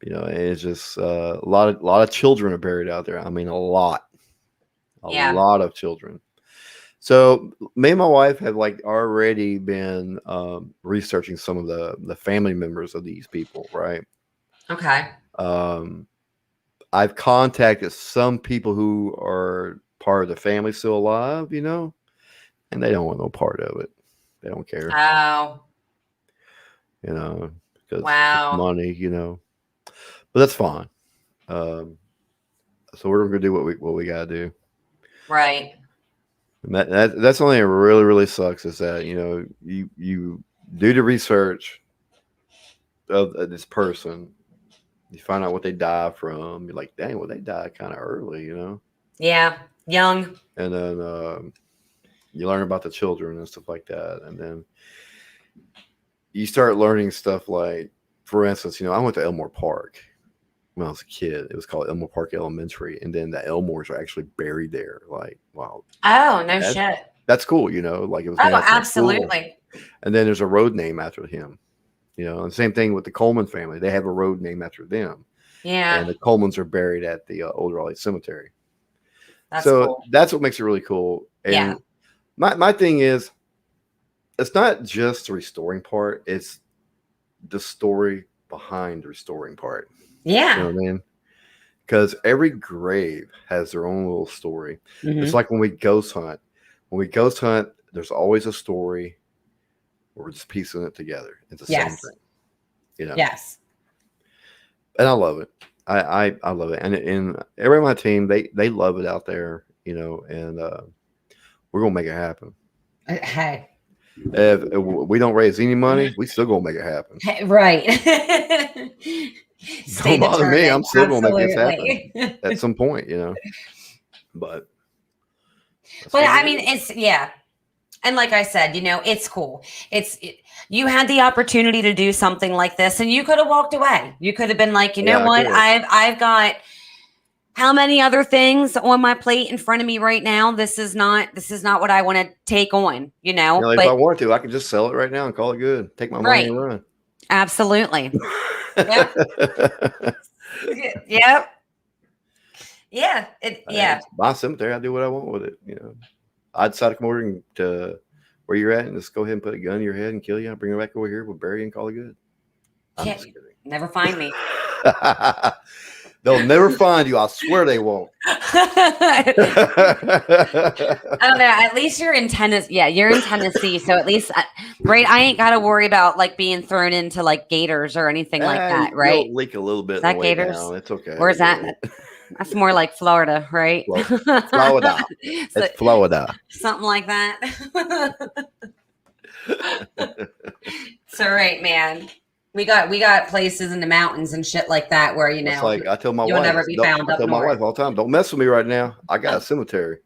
and it's just a lot of children are buried out there. I mean, a lot of children. So me and my wife have already been researching some of the family members of these people, right? Okay. I've contacted some people who are part of the family still alive, and they don't want no part of it. They don't care, Oh, because wow. money, but that's fine. So we're gonna do what we gotta do. Right. And that's the only thing that really, really sucks is that you do the research of this person, you find out what they die from. You're like, dang, well, they died kind of early, Yeah. Young. and then you learn about the children and stuff like that, and then you start learning stuff like, for instance, I went to Elmore Park when I was a kid. It was called Elmore Park Elementary, and then the Elmores are actually buried there. Like, wow. Oh, no shit. That's cool, like it was. Oh, named after a school. absolutely. And then there's a road named after him, and same thing with the Coleman family. They have a road named after them. Yeah. And the Colemans are buried at the Old Raleigh Cemetery. That's So cool. that's what makes it really cool. And Yeah. my thing is, it's not just the restoring part, it's the story behind the restoring part. Yeah. You know what I mean? Because every grave has their own little story. Mhm. It's like when we ghost hunt. When we ghost hunt, there's always a story. We're just piecing it together. It's the Yes. same thing. Yes. And I love it. I love it. And everybody on my team, they love it out there, and we're gonna make it happen. Hey. If we don't raise any money, we still gonna make it happen. Hey, right. Stay Don't bother me. determined. I'm still gonna make this Absolutely. happen at some point, But that's But what I it mean, is. yeah. And like I said, it's cool. You had the opportunity to do something like this, and you could have walked away. You could have been like, you know Yeah, I what? could. I've got how many other things on my plate in front of me right now. This is not what I want to take on, If I But wanted to, I could just sell it right now and call it good. Take my money and run. absolutely. Yep. Yep. Yeah. It's my cemetery. I do what I want with it. I decide to come over to where you're at and just go ahead and put a gun in your head and kill you. I'll bring it back over here. We'll bury you and call it good. I'm Yeah. just kidding. Never find me. They'll never find you. I swear they won't. I don't know. At least you're in Tennessee. Yeah, you're in Tennessee, so at least, right? I ain't got to worry about like being thrown into like gators or anything like that, right? You'll leak a little bit Is on that the way gators? down. It's okay. Or is that? That's more like Florida, right? Florida. So, It's Florida. something like that. So right, man. We got places in the mountains and shit like that where It's like I tell my you'll wife. never be found I up tell my north. wife all the time, don't mess with me right now. I got a cemetery.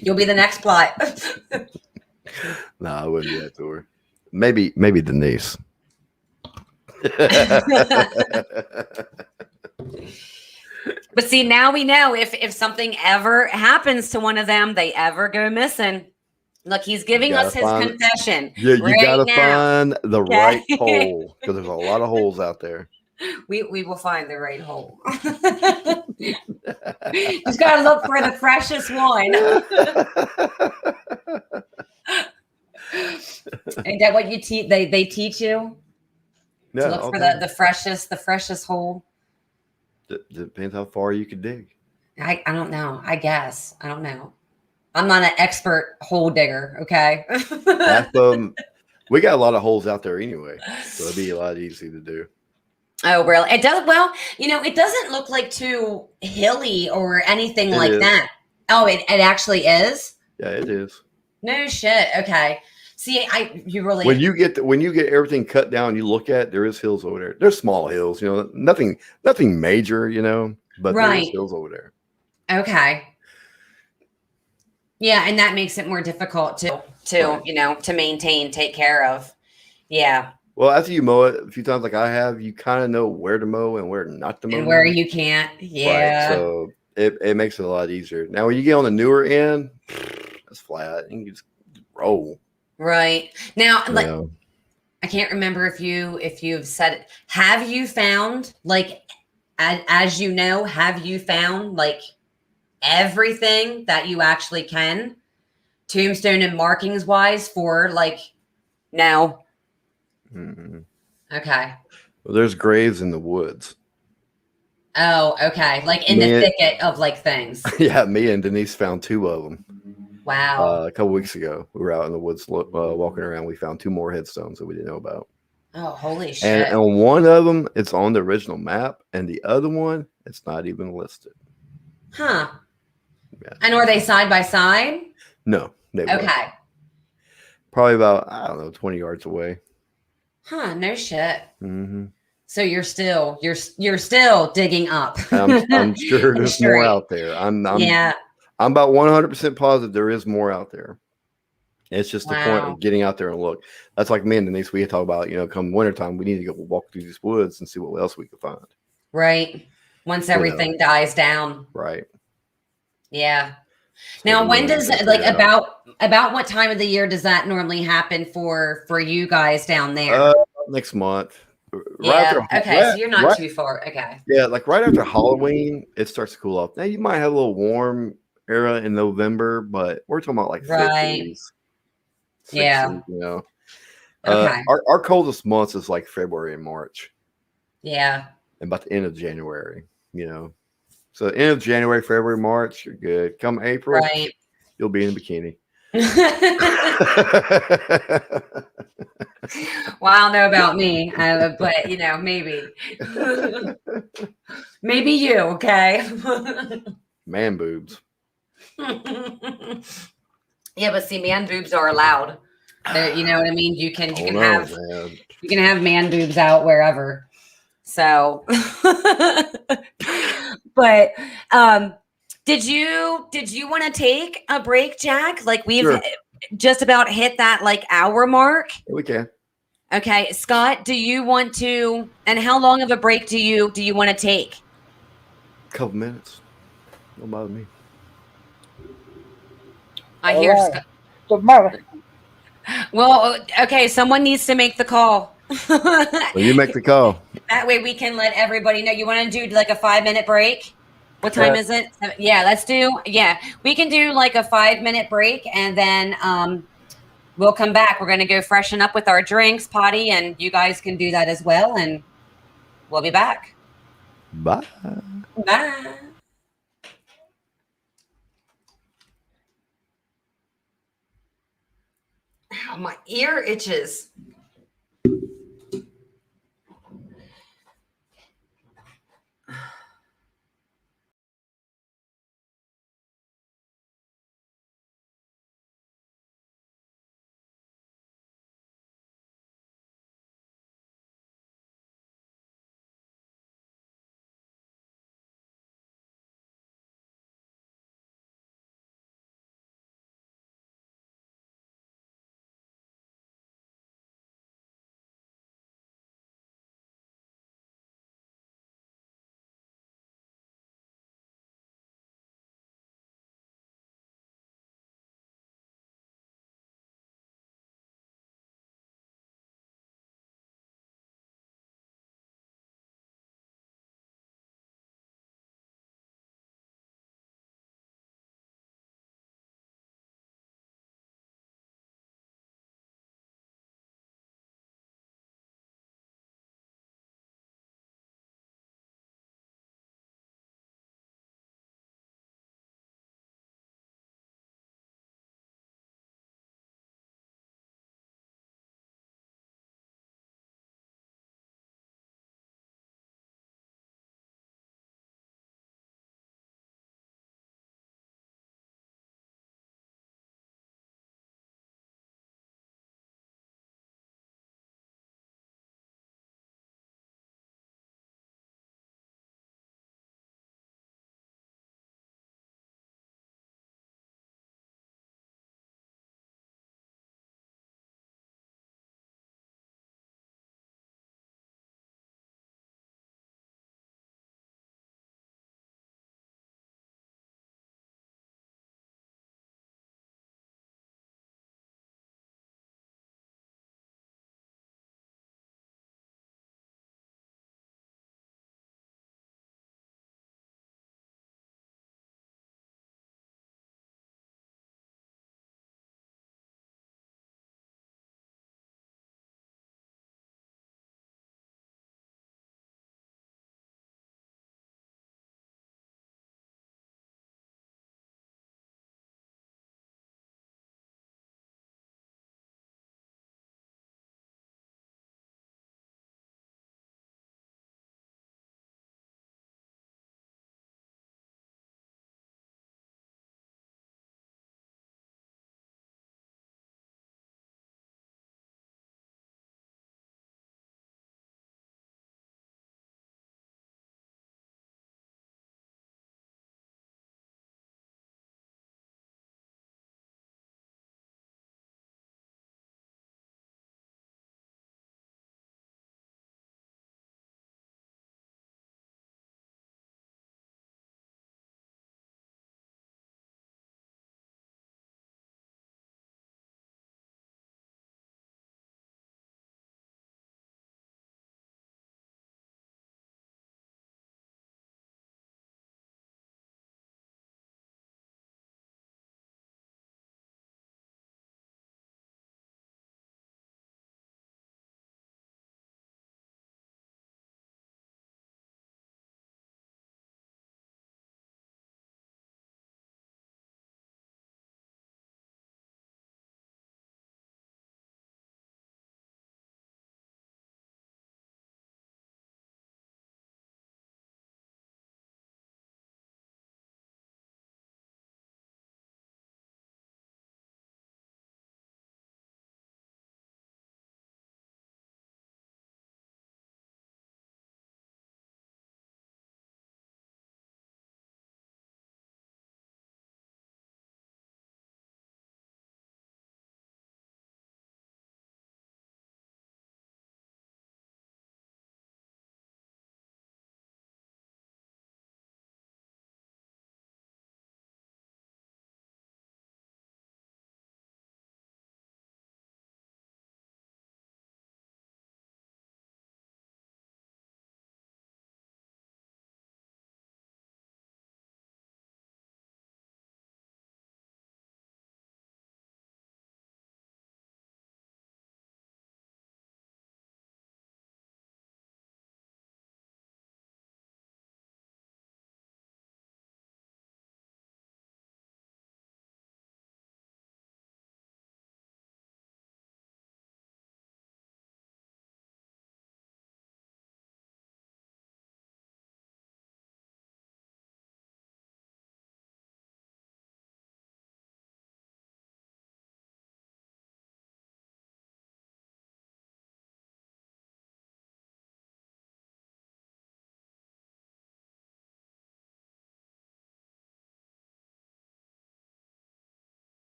You'll be the next plot. No, I wouldn't do that to her. Maybe Denise. But see, now we know if something ever happens to one of them, they ever go missing. Look, he's giving us his confession. Yeah, you right gotta now. find the right hole because there's a lot of holes out there. We will find the right hole. Just gotta look for the freshest one. Ain't that what you teach? They teach you to look for the freshest hole. Depends how far you can dig. I don't know. I guess I don't know. I'm not an expert hole digger. Okay. We got a lot of holes out there anyway, so it'd be a lot easier to do. Oh, really? It does. Well, it doesn't look like too hilly or anything like that. Oh, it actually is. Yeah, it is. No shit. Okay. See, you really when you get everything cut down, you look at there is hills over there. There's small hills, nothing major, but right. There's hills over there. Okay. Yeah, and that makes it more difficult to maintain, take care of. Yeah. Well, after you mow it a few times, like I have, you kind of know where to mow and where not to mow, and where you can't. Yeah. Right. So it makes it a lot easier. Now, when you get on the newer end, it's flat. You can just roll. Right. Now, like, I can't remember if you've said it. Have you found, like, as you know, have you found like everything that you actually can, tombstone and markings wise, for like now? Mm-hmm. Okay. Well, there's graves in the woods. Oh, okay. Like in the thicket of like things. Yeah, me and Denise found 2 of them. Wow. A couple weeks ago, we were out in the woods walking around. We found 2 more headstones that we didn't know about. Oh, holy shit. And one of them, it's on the original map, and the other one, it's not even listed. Huh. Yeah. And are they side by side? No. They weren't. Probably about, 20 yards away. Huh, no shit. Mm-hmm. So you're still digging up. I'm sure there's more out there. I'm about 100% positive there is more out there. It's just the point of getting out there and look. That's like me and Denise. We talk about, come wintertime, we need to go walk through these woods and see what else we can find. Right. Once everything dies down. Right. Yeah. Now, when does about what time of the year does that normally happen for you guys down there? Next month. Yeah. So you're not too far. Okay. Yeah, like right after Halloween, it starts to cool off. Now you might have a little warm era in November, but we're talking about like 50s. 60s, yeah. Okay. Our coldest months is like February and March. Yeah. And about the end of January, So end of January, February, March, you're good. Come April, you'll be in a bikini. Well, I don't know about me, but maybe. Maybe you, okay? Man boobs. Yeah, but see, man boobs are allowed. You know what I mean? You can have man boobs out wherever. So, but did you want to take a break, Jack? Like we've just about hit that like hour mark. We can. Okay, Scott, do you want to? And how long of a break do you want to take? A couple minutes. Don't bother me. I hear Scott. Doesn't matter. Well, okay, someone needs to make the call. Well, you make the call. That way we can let everybody know. You want to do like a 5-minute break? What time is it? Yeah, we can do like a 5-minute break, and then we'll come back. We're going to go freshen up with our drinks, potty, and you guys can do that as well, and we'll be back. Bye. Bye. Ow, my ear itches.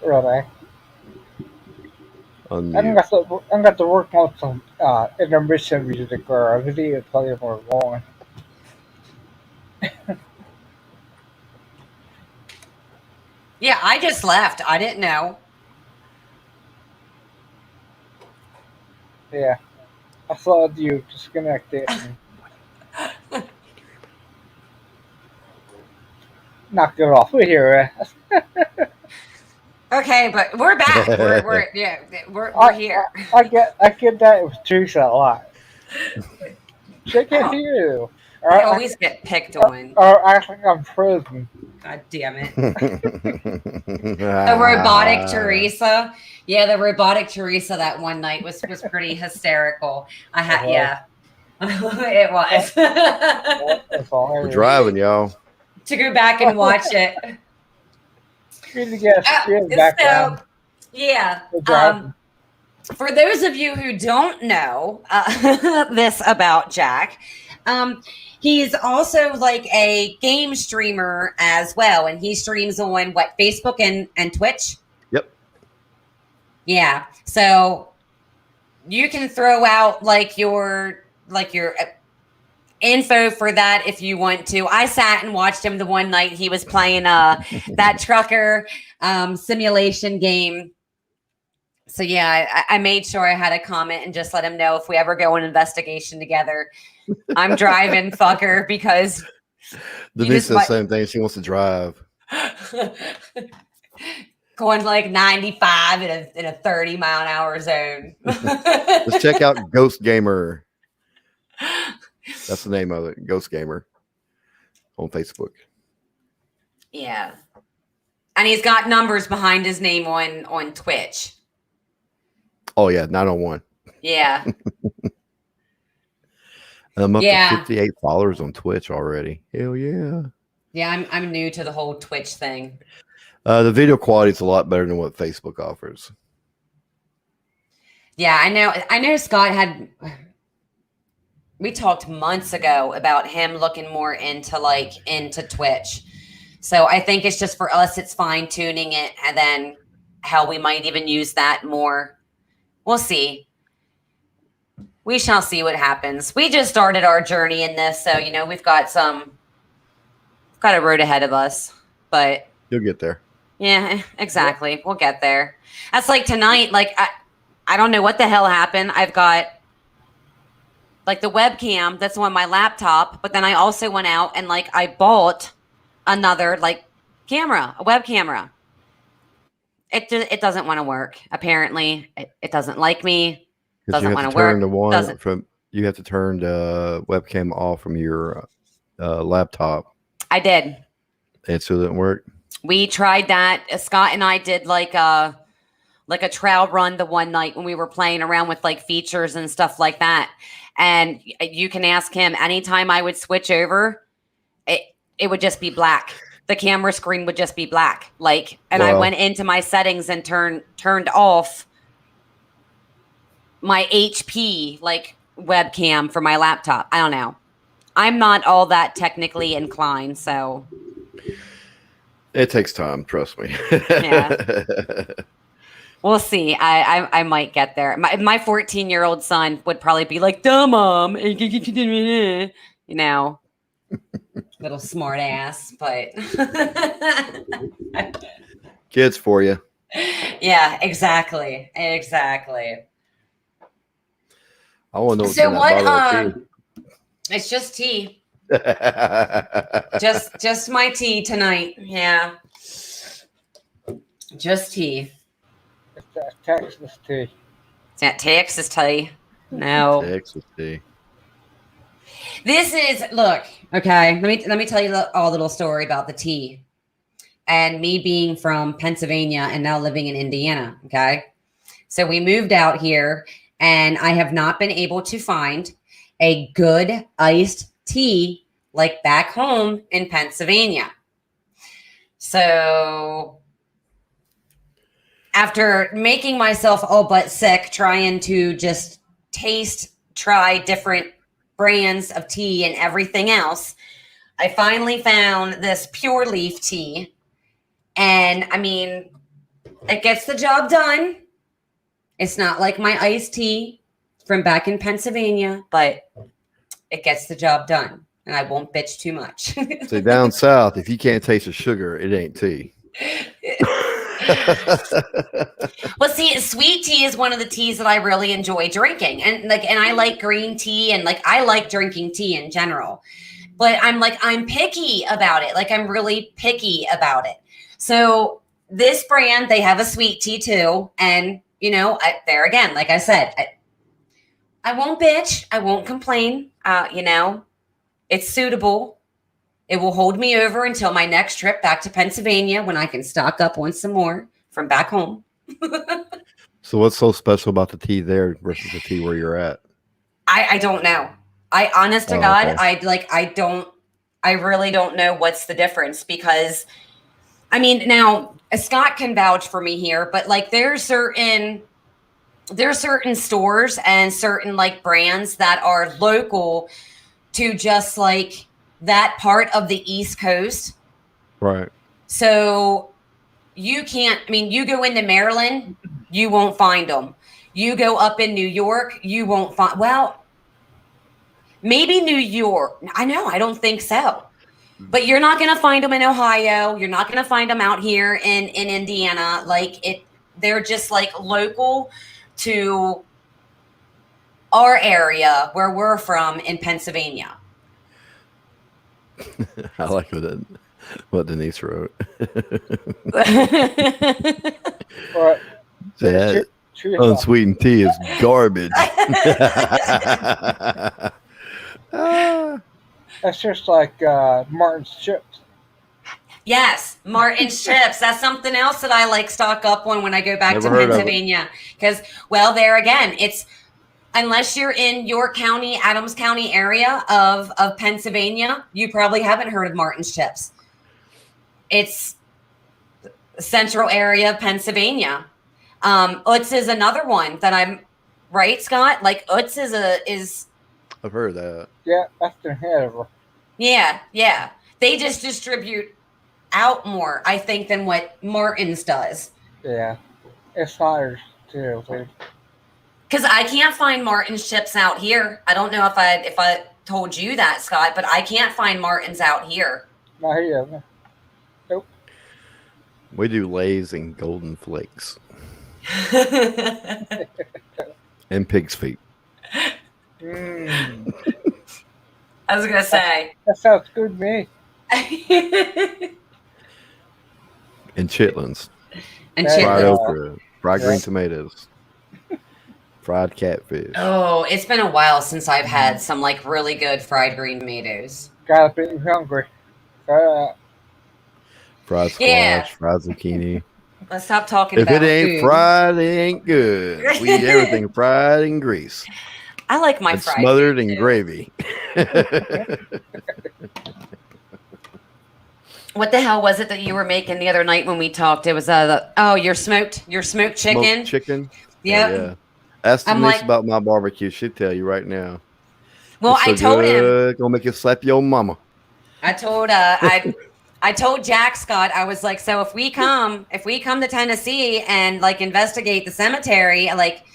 Really. Unmute. I'm got to work on some intermission music or a video play more long. Yeah, I just left. I didn't know. Yeah. I saw you disconnect it and knock it off. We hear it. Okay, but we're back. We're here. I get that with Teresa a lot. She can hear you. I always get picked on. Or I think I'm frozen. God damn it. The robotic Teresa. Yeah, the robotic Teresa that one night was pretty hysterical. I had yeah. It was. That's all. We're driving, y'all. To go back and watch it. Good to get background. So, yeah. For those of you who don't know this about Jack, he's also like a game streamer as well, and he streams on what, Facebook and Twitch. Yep. Yeah. So you can throw out like your info for that if you want to. I sat and watched him the one night he was playing that trucker simulation game. So yeah, I made sure I had a comment and just let him know if we ever go on investigation together, I'm driving, fucker, because Denise says the same thing. She wants to drive. Going like 95 in a 30-mile-an-hour zone. Let's check out Ghost Gamer. That's the name of it, Ghost Gamer, on Facebook. Yeah, and he's got numbers behind his name on Twitch. Oh yeah, 901. Yeah. I'm up to 58 followers on Twitch already. Hell yeah. Yeah, I'm new to the whole Twitch thing. The video quality is a lot better than what Facebook offers. Yeah, I know Scott had. We talked months ago about him looking more into Twitch. So I think it's just for us, it's fine tuning it, and then how we might even use that more. We'll see. We shall see what happens. We just started our journey in this, so we've got a road ahead of us, but you'll get there. Yeah, exactly. We'll get there. That's like tonight. Like I don't know what the hell happened. I've got like the webcam that's on my laptop, but then I also went out and I bought another camera, a web camera. It doesn't want to work. Apparently, it doesn't like me. Doesn't want to work. You have to turn the webcam off from your laptop. I did. It still didn't work. We tried that. Scott and I did like a trial run the one night when we were playing around with features and stuff like that. And you can ask him. Anytime I would switch over, it would just be black. The camera screen would just be black. I went into my settings and turned off my HP webcam for my laptop. I don't know. I'm not all that technically inclined, so it takes time. Trust me. Yeah. We'll see. I might get there. My 14-year-old son would probably be like, "Duh, mom," little smart ass, but kids for you. Yeah, exactly. I want to know. So what? It's just tea. just my tea tonight. Yeah, just tea. It's that Texas tea. Is that Texas tea? No. Texas tea. This is look. Okay, let me tell you a little story about the tea, and me being from Pennsylvania and now living in Indiana. Okay, so we moved out here, and I have not been able to find a good iced tea like back home in Pennsylvania. So after making myself all but sick trying to just taste try different brands of tea and everything else, I finally found this pure leaf tea. And I mean, it gets the job done. It's not like my iced tea from back in Pennsylvania, but it gets the job done. And I won't bitch too much. See, down south, if you can't taste the sugar, it ain't tea. Well, see, sweet tea is one of the teas that I really enjoy drinking. And I like green tea, and like I like drinking tea in general. But I'm picky about it. Like I'm really picky about it. So this brand, they have a sweet tea too. And there again, like I said, I won't bitch. I won't complain. It's suitable. It will hold me over until my next trip back to Pennsylvania when I can stock up on some more from back home. So what's so special about the tea there versus the tea where you're at? I don't know. Honest to God, okay. I really don't know what's the difference, because I mean, now Scott can vouch for me here, but like there's certain stores and certain like brands that are local to just like that part of the East Coast. Right. So you go into Maryland, you won't find them. You go up in New York, you won't find, well, maybe New York. I don't think so. But you're not going to find them in Ohio. You're not going to find them out here in Indiana. They're just like local to our area where we're from in Pennsylvania. I like what Denise wrote. That unsweetened tea is garbage. That's just like Martin's chips. Yes, Martin's chips. That's something else that I like stock up on when I go back to Pennsylvania. Because, well, there again, it's unless you're in York County, Adams County area of Pennsylvania, you probably haven't heard of Martin's chips. It's central area of Pennsylvania. Utz is another one that I'm right, Scott. Like Utz is. I've heard that. Yeah, that's their head of her. Yeah. They just distribute out more, I think, than what Martin's does. Yeah, it's fires too. Because I can't find Martin's chips out here. I don't know if I told you that, Scott, but I can't find Martin's out here. Not here. Nope. We do Lay's and Golden Flakes. And pig's feet. Mm. I was going to say. That sounds good to me. And chitlins. And fried chitlins. okra. Fried green tomatoes. Fried catfish. Oh, it's been a while since I've had some like really good fried green tomatoes. Gotta be hungry. Fried squash, fried zucchini. Let's stop talking if about it ain't food. fried, it ain't good. We eat everything fried in grease. I like my and fried smothered food in too. gravy. What the hell was it that you were making the other night when we talked? It was your smoked chicken. Smoked chicken. Yep. Yeah. Ask Denise about my barbecue. She'll tell you right now. Well, I told him. Gonna make you slap your mama. I told I told Jack Scott, I was like, so if we come to Tennessee and like investigate the cemetery, like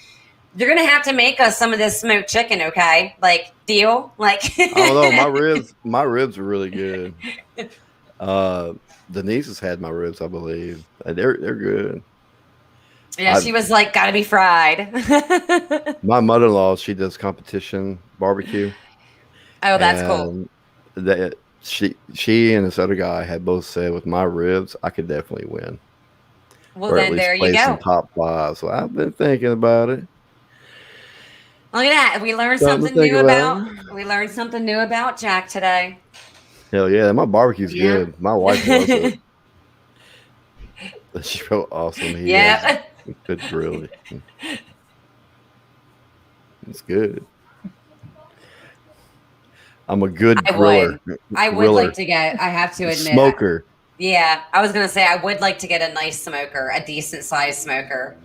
you're gonna have to make us some of this smoked chicken, okay? Like deal? Like I don't know. My ribs are really good. Denise has had my ribs, I believe. They're good. Yeah, she was like, gotta be fried. My mother-in-law, she does competition barbecue. Oh, that's cool. She and this other guy had both said with my ribs, I could definitely win. Well, then there you go. In top 5. So I've been thinking about it. Look at that. We learned something new about Jack today. Hell yeah, my barbecue's good. My wife loves it. She's real awesome. Yeah. Good grill. It's good. I'm a good griller. I would like to get, I have to admit. Smoker. Yeah. I was going to say, I would like to get a nice smoker, a decent sized smoker.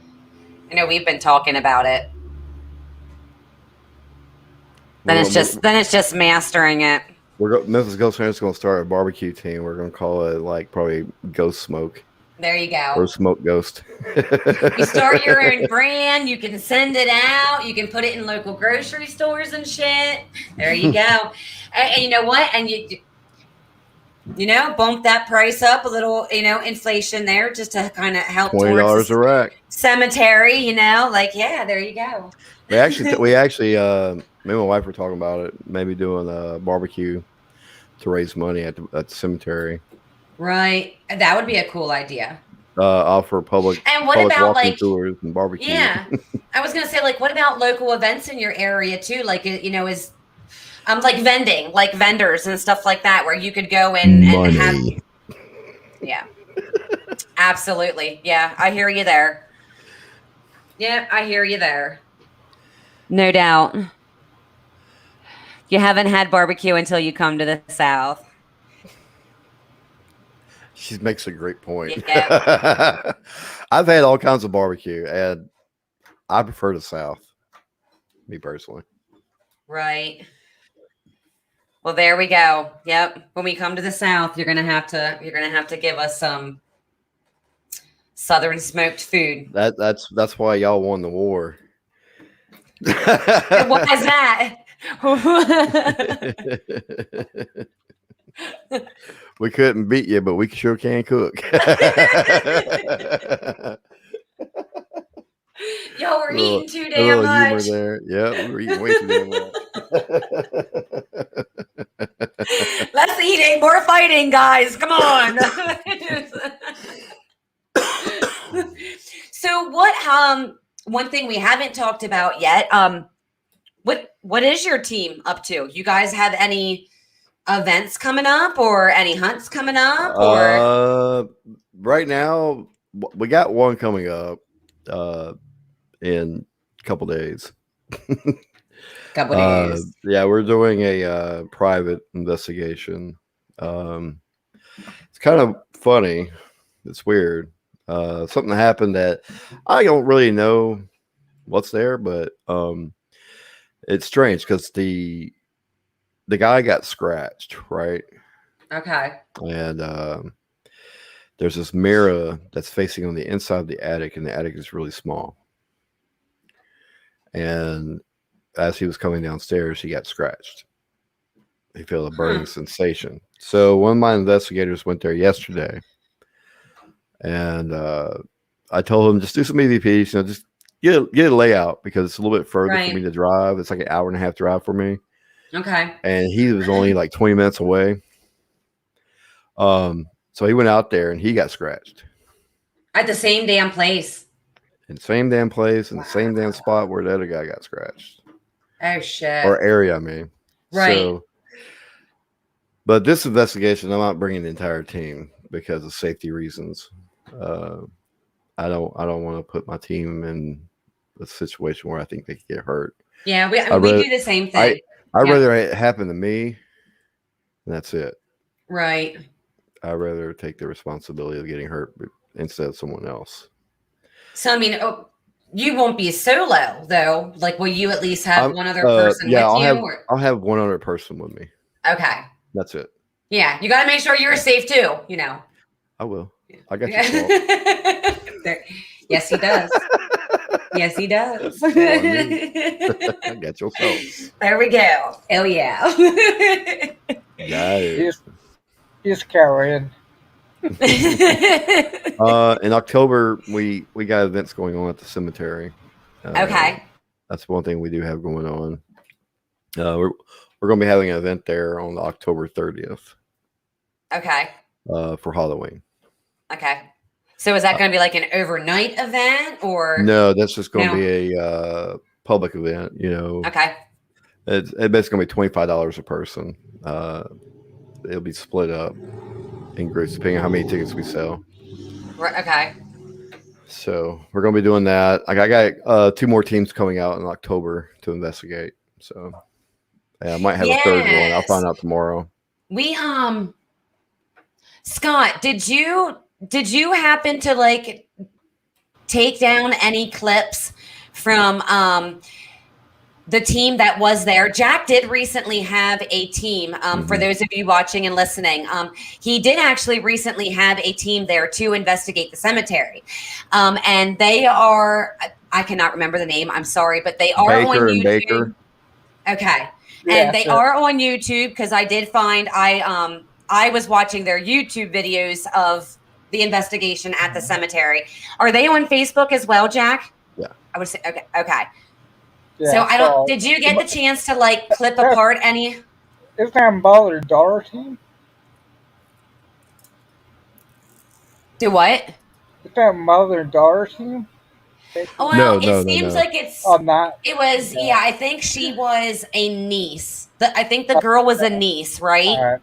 I know we've been talking about it. Then We're it's just mastering it. Memphis Ghost Hunters going to start a barbecue team. We're going to call it like probably Ghost Smoke There you or go. Smoke Ghost. You start your own brand. You can send it out. You can put it in local grocery stores and shit. There you go. And you know what? And you know, bump that price up a little. You know, inflation there just to kind of help $20 towards a rack. cemetery. You know, like yeah, there you go. We actually, me and my wife were talking about it. Maybe doing a barbecue to raise money at the cemetery. Right, that would be a cool idea. Offer public And what public about walking like tours and barbecue. yeah, I was gonna say like what about local events in your area too? Like you know is like vending, like vendors and stuff like that, where you could go and have yeah, absolutely yeah. I hear you there. Yeah, I hear you there. No doubt. You haven't had barbecue until you come to the South. She makes a great point. Yeah. I've had all kinds of barbecue, and I prefer the South. Me personally. Right. Well, there we go. Yep. When we come to the South, you're gonna have to give us some Southern smoked food. That's why y'all won the war. Why is that? We couldn't beat you, but we sure can cook. Yo, we're eating too damn much. Humor there. Yeah, we're eating way too damn much. Less eating, more fighting, guys. Come on. So what one thing we haven't talked about yet, what is your team up to? You guys have any events coming up or any hunts coming up or right now we got one coming up in a couple days. Yeah, we're doing a private investigation. It's kind of funny. It's weird. Something happened that I don't really know what's there, but it's strange because the guy got scratched, right? Okay. And there's this mirror that's facing on the inside of the attic, and the attic is really small. And as he was coming downstairs, he got scratched. He felt a burning sensation. So one of my investigators went there yesterday, and I told him just do some EVPs, you know, just get a layout because it's a little bit further for me to drive. It's like an hour and a half drive for me. Okay. And he was only like 20 minutes away. So he went out there and he got scratched. At the same damn place. In the same damn place, in the same damn spot where the other guy got scratched. Oh shit. Or area, I mean. Right. So, but this investigation, I'm not bringing the entire team because of safety reasons. I don't want to put my team in a situation where I think they could get hurt. Yeah, we do the same thing. I'd rather it happen to me, and that's it. Right. I'd rather take the responsibility of getting hurt instead of someone else. So, I mean, you won't be solo, though. Like, will you at least have one other person with you? I'll have one other person with me. Okay. That's it. Yeah, you got to make sure you're safe, too, you know. I will. I got you. Yes, he does. Yes, he does. I got your soul. There we go. Oh, yeah. Got it. He's carrying. In October, we got events going on at the cemetery. Okay. That's one thing we do have going on. We're going to be having an event there on October 30th. Okay. For Halloween. Okay. So is that going to be like an overnight event or? No, that's just going to be a public event, you know. Okay. It's basically going to be $25 a person. It'll be split up in groups depending on how many tickets we sell. Right. Okay. So we're going to be doing that. I got 2 more teams coming out in October to investigate. So yeah, I might have a third one. I'll find out tomorrow. We Scott, did you happen to like take down any clips from the team that was there. Jack did recently have a team. For those of you watching and listening, he did actually recently have a team there to investigate the cemetery. And they are, I cannot remember the name. I'm sorry, but they are on Baker and YouTube. Baker. Okay. Yeah, And they sure. are on YouTube because I did find I was watching their YouTube videos of the investigation at the cemetery. Are they on Facebook as well, Jack? Yeah. I would say okay. Okay. Yeah, So I don't. Did you get the chance to like clip apart any? Is that mother and daughter team? Do what? Is that mother and daughter team? Well, No. it seems like it's. Oh, not. It was. Yeah, I think she was a niece. I think the girl was a niece, right? All right.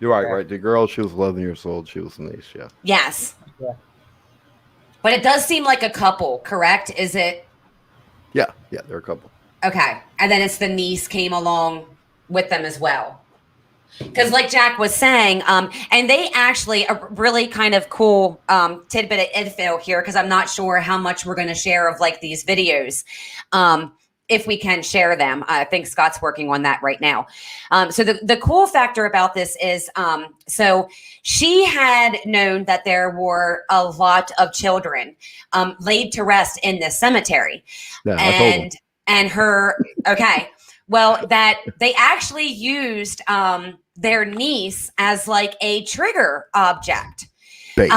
You're right, Yeah. right. The girl, she was 11 years old. She was a niece, yeah. Yes. Yeah. But it does seem like a couple, correct? Is it? Yeah, they're a couple. Okay. And then it's the niece came along with them as well. Because like Jack was saying, and they actually a really kind of cool tidbit of info here, because I'm not sure how much we're going to share of like these videos. If we can share them. I think Scott's working on that right now. So the cool factor about this is, so she had known that there were a lot of children laid to rest in this cemetery. Yeah, I told them. And her, okay, well, that they actually used their niece as like a trigger object. Bait.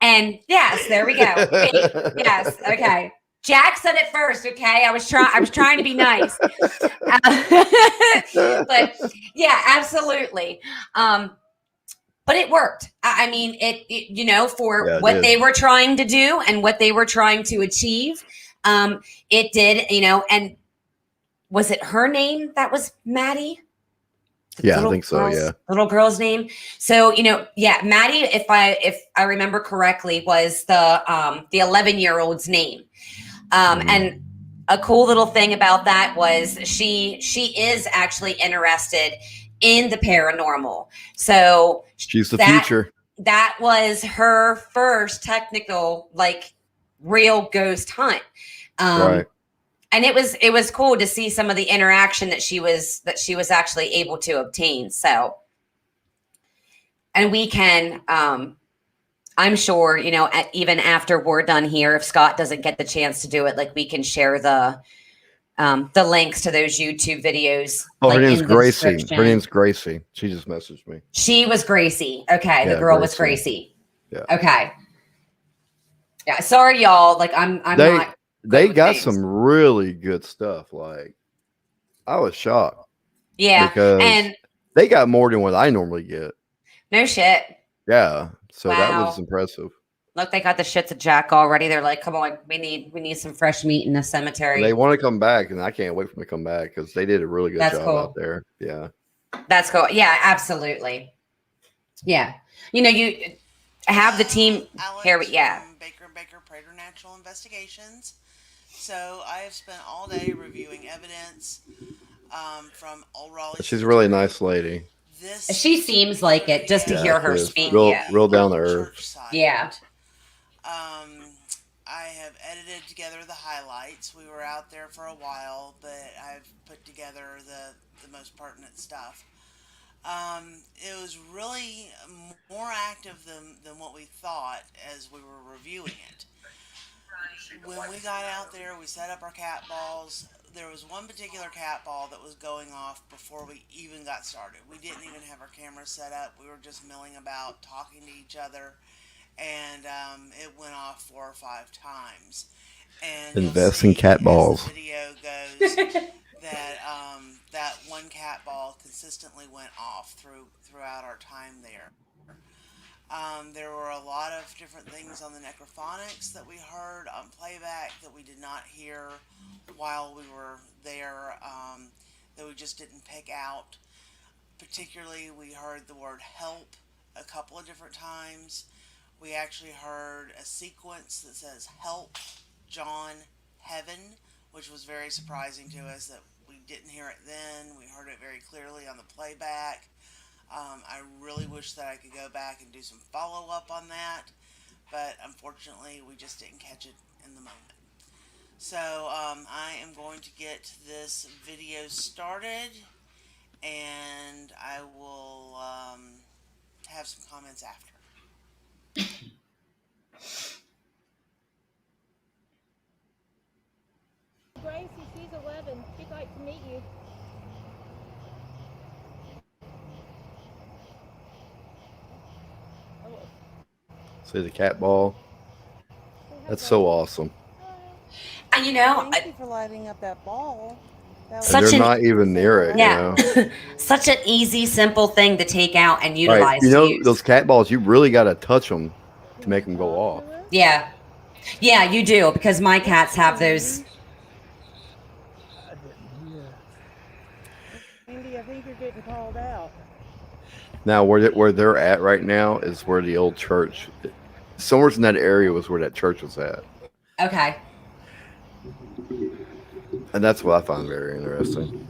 And yes, there we go. Bait. Yes, okay. Jack said it first, okay? I was trying to be nice. But yeah, absolutely. But it worked. I mean, it for what they were trying to do and what they were trying to achieve, it did, and was it her name that was Maddie? Yeah, I think so. Yeah, little girl's name. So Maddie, if I remember correctly, was the 11-year-old's name. And a cool little thing about that was she is actually interested in the paranormal. So she's the future. That was her first technical, like, real ghost hunt. Right. And it was cool to see some of the interaction that she was actually able to obtain. So, and we can, I'm sure, even after we're done here, if Scott doesn't get the chance to do it, like, we can share the links to those YouTube videos. Oh, like, her name's Gracie. Her name's Gracie. She just messaged me. She was Gracie. Okay, the girl was Gracie. Yeah. Okay. Yeah. Sorry, y'all. Like, I'm not. They got some really good stuff. Like, I was shocked. Yeah, because they got more than what I normally get. No shit. Yeah, so that was impressive. Look, they got the shit to Jack already. They're like, "Come on, we need some fresh meat in the cemetery." They want to come back, and I can't wait for them to come back because they did a really good job out there. Yeah, that's cool. Yeah, absolutely. Yeah, you have the team here. Yeah, Baker Prater Natural Investigations. So I have spent all day reviewing evidence from Old Raleigh. She's a really nice lady. She seems like it, just to hear her speak. Real down to earth. Yeah. I have edited together the highlights. We were out there for a while, but I've put together the most pertinent stuff. It was really more active than what we thought as we were reviewing it. When we got out there, we set up our cat balls. There was one particular cat ball that was going off before we even got started. We didn't even have our cameras set up. We were just milling about, talking to each other, and it went off 4 or 5 times. And invest in cat balls. The video goes that one cat ball consistently went off throughout our time there. There were a lot of different things on the necrophonics that we heard on playback that we did not hear while we were there, that we just didn't pick out. Particularly, we heard the word help a couple of different times. We actually heard a sequence that says help, John, heaven, which was very surprising to us that we didn't hear it then. We heard it very clearly on the playback. I really wish that I could go back and do some follow-up on that, but unfortunately we just didn't catch it in the moment. So I am going to get this video started, and I will have some comments after. Gracie, she's 11. She'd like to meet you. See the cat ball? That's so awesome. And you know, Thank you for lighting up that ball. That was And they're Such an- not even near it, yeah, you know? such an easy, simple thing to take out and Right. utilize You to know, use. those cat balls, you really got to touch them to make them go off. Yeah, yeah, you do because my cats have those. I didn't hear. Andy, I think you're getting called out. Now, where they're at right now is where the old church, somewhere in that area was where that church was at. Okay. And that's what I found very interesting.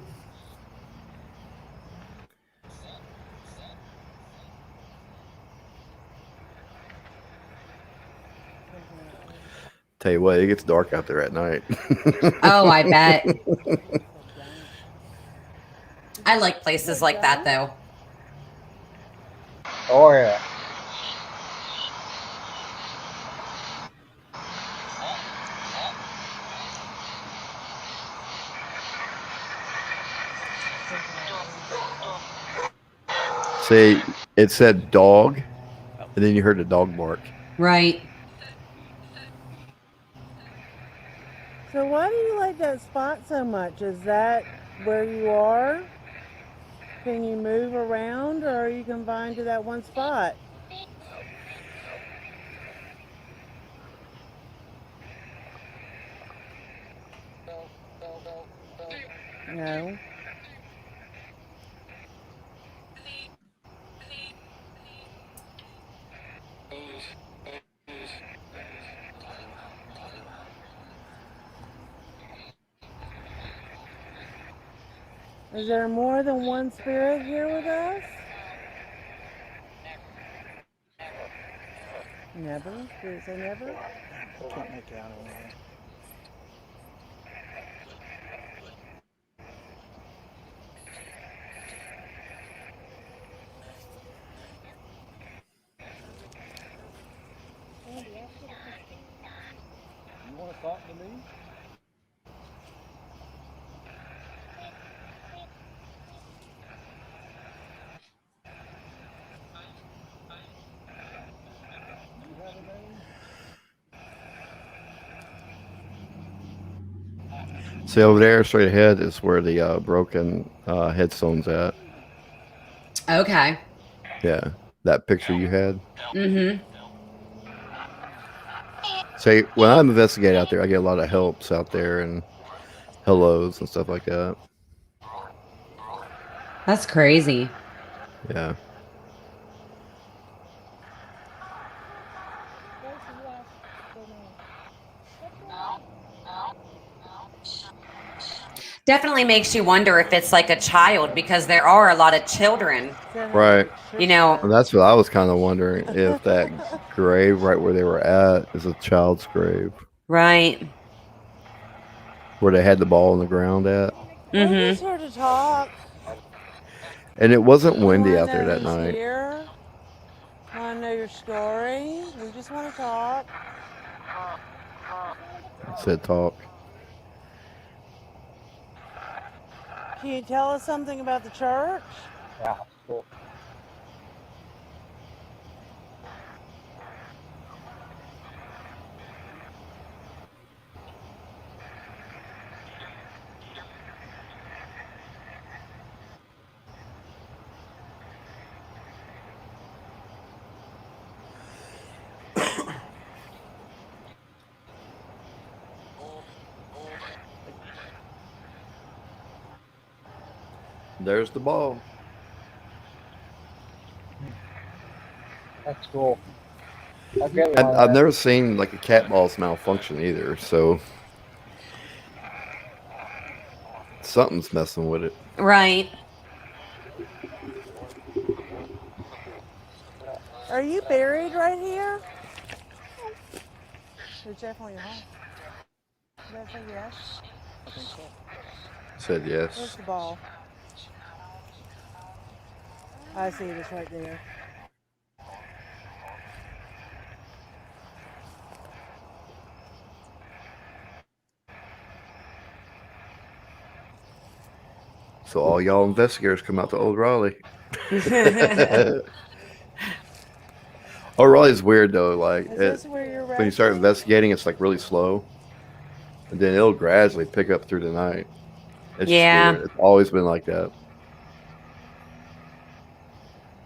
Tell you what, it gets dark out there at night. Oh, I bet. I like places like that though. Oh yeah. See, it said dog, and then you heard the dog bark. Right. So why do you like that spot so much? Is that where you are? Can you move around, or are you confined to that one spot? No. Is there more than one spirit here with us? Never? Did it say never? I can't make out anything. You want to talk to me? You have a name? See, over there, straight ahead, is where the broken headstone's at. Okay. Yeah, that picture you had. Mm-hmm. See, when I'm investigating out there, I get a lot of helps out there and hellos and stuff like that. That's crazy. Yeah. Definitely makes you wonder if it's like a child because there are a lot of children. Right. You know. And that's what I was kind of wondering, if that grave right where they were at is a child's grave, Right. where they had the ball on the ground at. We're just Mm-hmm. here to talk. And it wasn't We windy wanna out there know that who's night. Here. Want to know your story? We just want to talk. It said talk. Can you tell us something about the church? Yeah, cool. There's the ball. That's cool. I'll get one And of I've that. never seen like a cat ball's malfunction either, so something's messing with it. Right. Are you buried right here? There's definitely a hole. Did I say yes? I think so. Said Where's yes. the ball? I see it. It's right there. So all y'all investigators come out to Old Raleigh. Old Raleigh's weird though. Like Is this where you're when you start resting? investigating, it's like really slow, and then it'll gradually pick up through the night. It's just Yeah. weird. It's always been like that.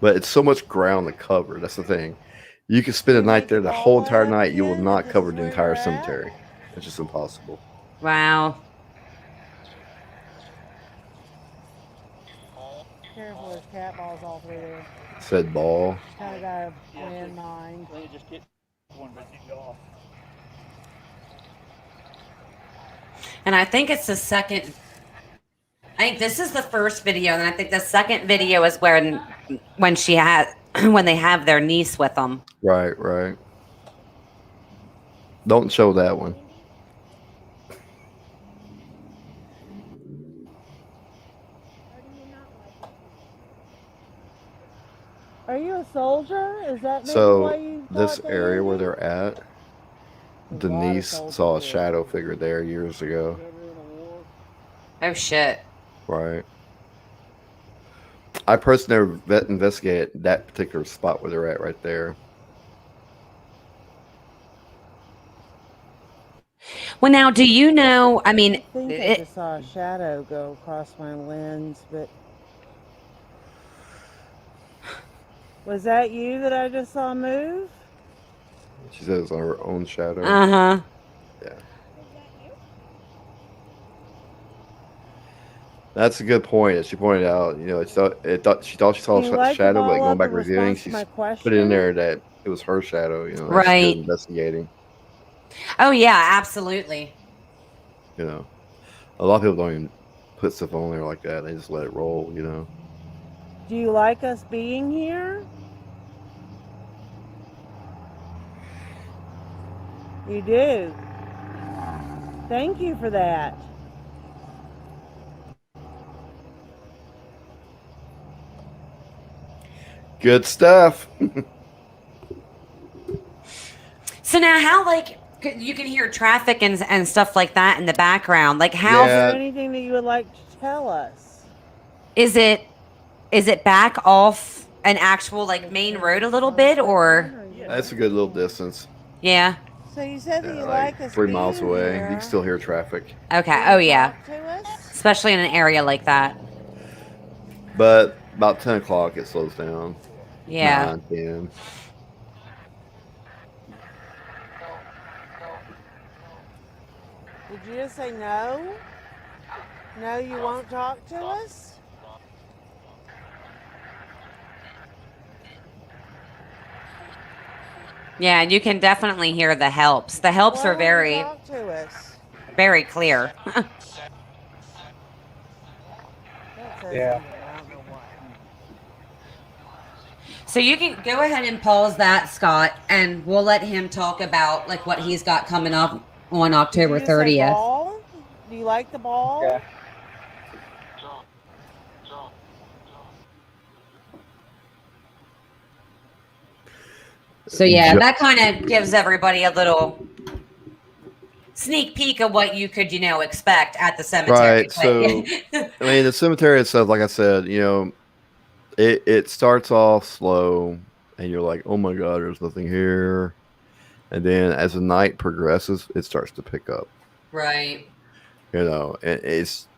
But it's so much ground to cover. That's the thing. You can spend a You night make there the the ball whole light entire up night. You will again not that cover this the is where entire you're at? cemetery. It's just impossible. Wow. Careful, there's cat balls all through there. Said ball. Kind of got to in mind. Let me just get one, but you go off. And I think it's the second. I think this is the first video, and I think the second video is when she had when they have their niece with them. Right, right. Don't show that one. Are you a soldier? Is that maybe why So you this thought they area where ended? they're at, There's a lot of Denise soldiers saw a here. shadow figure there years ago. Never in a war. Oh shit! Right. I personally never investigated that particular spot where they're at right there. Well, now, do you know? I mean, I think I just saw a shadow go across my lens, but was that you that I just saw move? She says on her own shadow. uh-huh. Yeah. That's a good point. As she pointed out, you know, she thought she saw Do you a like the shadow, but ball going up back in reviewing, response she to my put it in question? there that it was her shadow. You know, that's Right. good investigating. Oh yeah, absolutely. You know, a lot of people don't even put stuff on there like that. They just let it roll. You know. Do you like us being here? You do. Thank you for that. Good stuff. So now, how you can hear traffic and stuff like that in the background? Like, how Is there Yeah. anything that you would like to tell us? is it? Is it back off an actual like main road a little bit, or That's a good little distance. yeah? So you said that you Like like us 3 miles being away. here. You can still hear traffic. Okay. Will Oh you yeah. talk to us? Especially in an area like that. But about 10 o'clock, it slows down. Yeah. 9, 10. Did you just say no? No, you won't talk to us? Yeah, you can definitely hear the helps. The helps Why are won't you very, talk to us? very clear. That says Yeah. something, I don't know what. So you can go ahead and pause that, Scott, and we'll let him talk about like what he's got coming up on October Did you just say 30th. ball? Do you like the ball? Yeah. So yeah, Jo- that kind of gives everybody a little sneak peek of what you could, expect at the cemetery. Right. So, I mean, the cemetery itself, like I said, it starts off slow and you're like, oh my God, there's nothing here. And then as the night progresses, it starts to pick up. Right. It's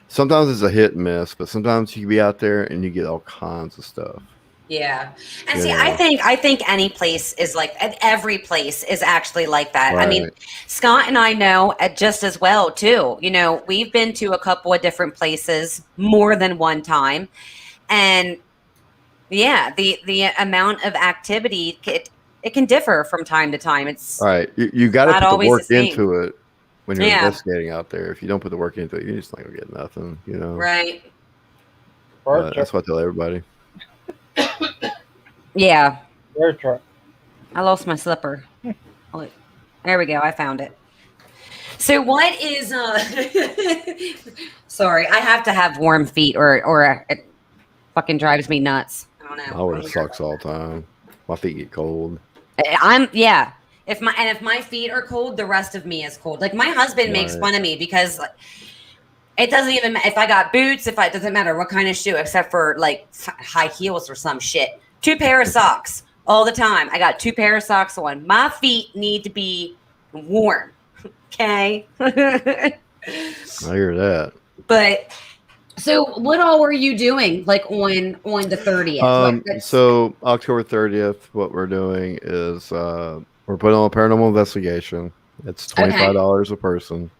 sometimes it's a hit and miss, but sometimes you can be out there and you get all kinds of stuff. Yeah. And You see, know. I think any place is like, every place is actually like that. I mean, Right. Scott and I know just as well too. We've been to a couple of different places more than one time. And yeah, the amount of activity, it can differ from time to time. It's All right. You got to not put the always work the same. into it when you're Yeah. investigating out there. If you don't put the work into it, you're just not going to get nothing, right. But that's what I tell everybody. Yeah. Very true. I lost my slipper. Look, there we go. I found it. So what is sorry, I have to have warm feet or it fucking drives me nuts. I don't know. I wear socks all the time. My feet get cold. Yeah. If my feet are cold, the rest of me is cold. Like my husband makes Right. fun of me because like, it doesn't even if I got boots, it doesn't matter what kind of shoe, except for like high heels or some shit. 2 pair of socks all the time. I got 2 pair of socks on. My feet need to be warm. Okay. I hear that. But so what all were you doing like on the 30th? So October 30th, what we're doing is we're putting on a paranormal investigation. It's $25 a person.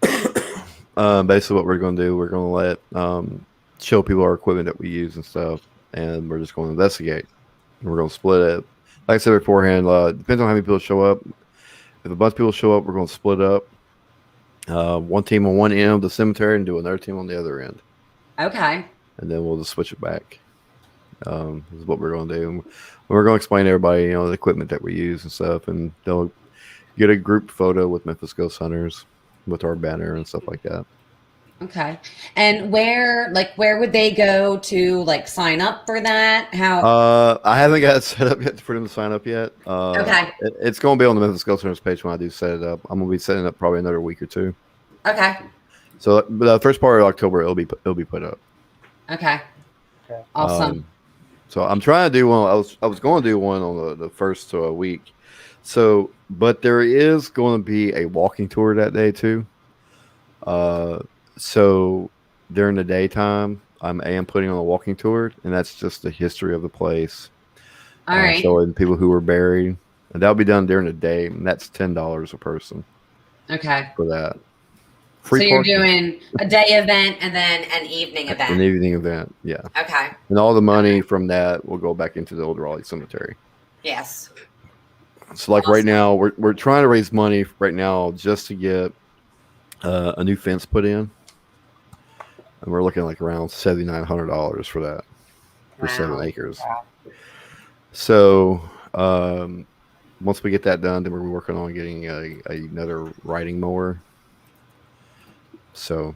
Basically what we're going to do, we're going to let show people our equipment that we use and stuff, and we're just going to investigate. And we're going to split it. Like I said beforehand, depends on how many people show up. If a bunch of people show up, we're going to split up. One team on one end of the cemetery and do another team on the other end. Okay. And then we'll just switch it back. This is what we're going to do. We're going to explain to everybody, the equipment that we use and stuff, and they'll get a group photo with Memphis Ghost Hunters with our banner and stuff like that. Okay. And where would they go to like sign up for that? How? I haven't got it set up yet for them to sign up yet. Okay. It's going to be on the Memphis Ghost Hunters page when I do set it up. I'm going to be setting it up probably another week or two. Okay. So, but the first part of October, it'll be put up. Okay. Awesome. So I'm trying to do one. I was going to do one on the first week. So, but there is going to be a walking tour that day too. So during the daytime, I am putting on a walking tour, and that's just the history of the place. All right. Showing people who were buried, and that'll be done during the day, and that's $10 a person. Okay. For that. So you're doing a day event and then an evening event. An evening event, yeah. Okay. And all the money from that will go back into the Old Raleigh Cemetery. Yes. So like right now, we're trying to raise money right now just to get a new fence put in. And we're looking like around $7,900 for that, for 7 acres. Wow. So once we get that done, then we're working on getting another riding mower. So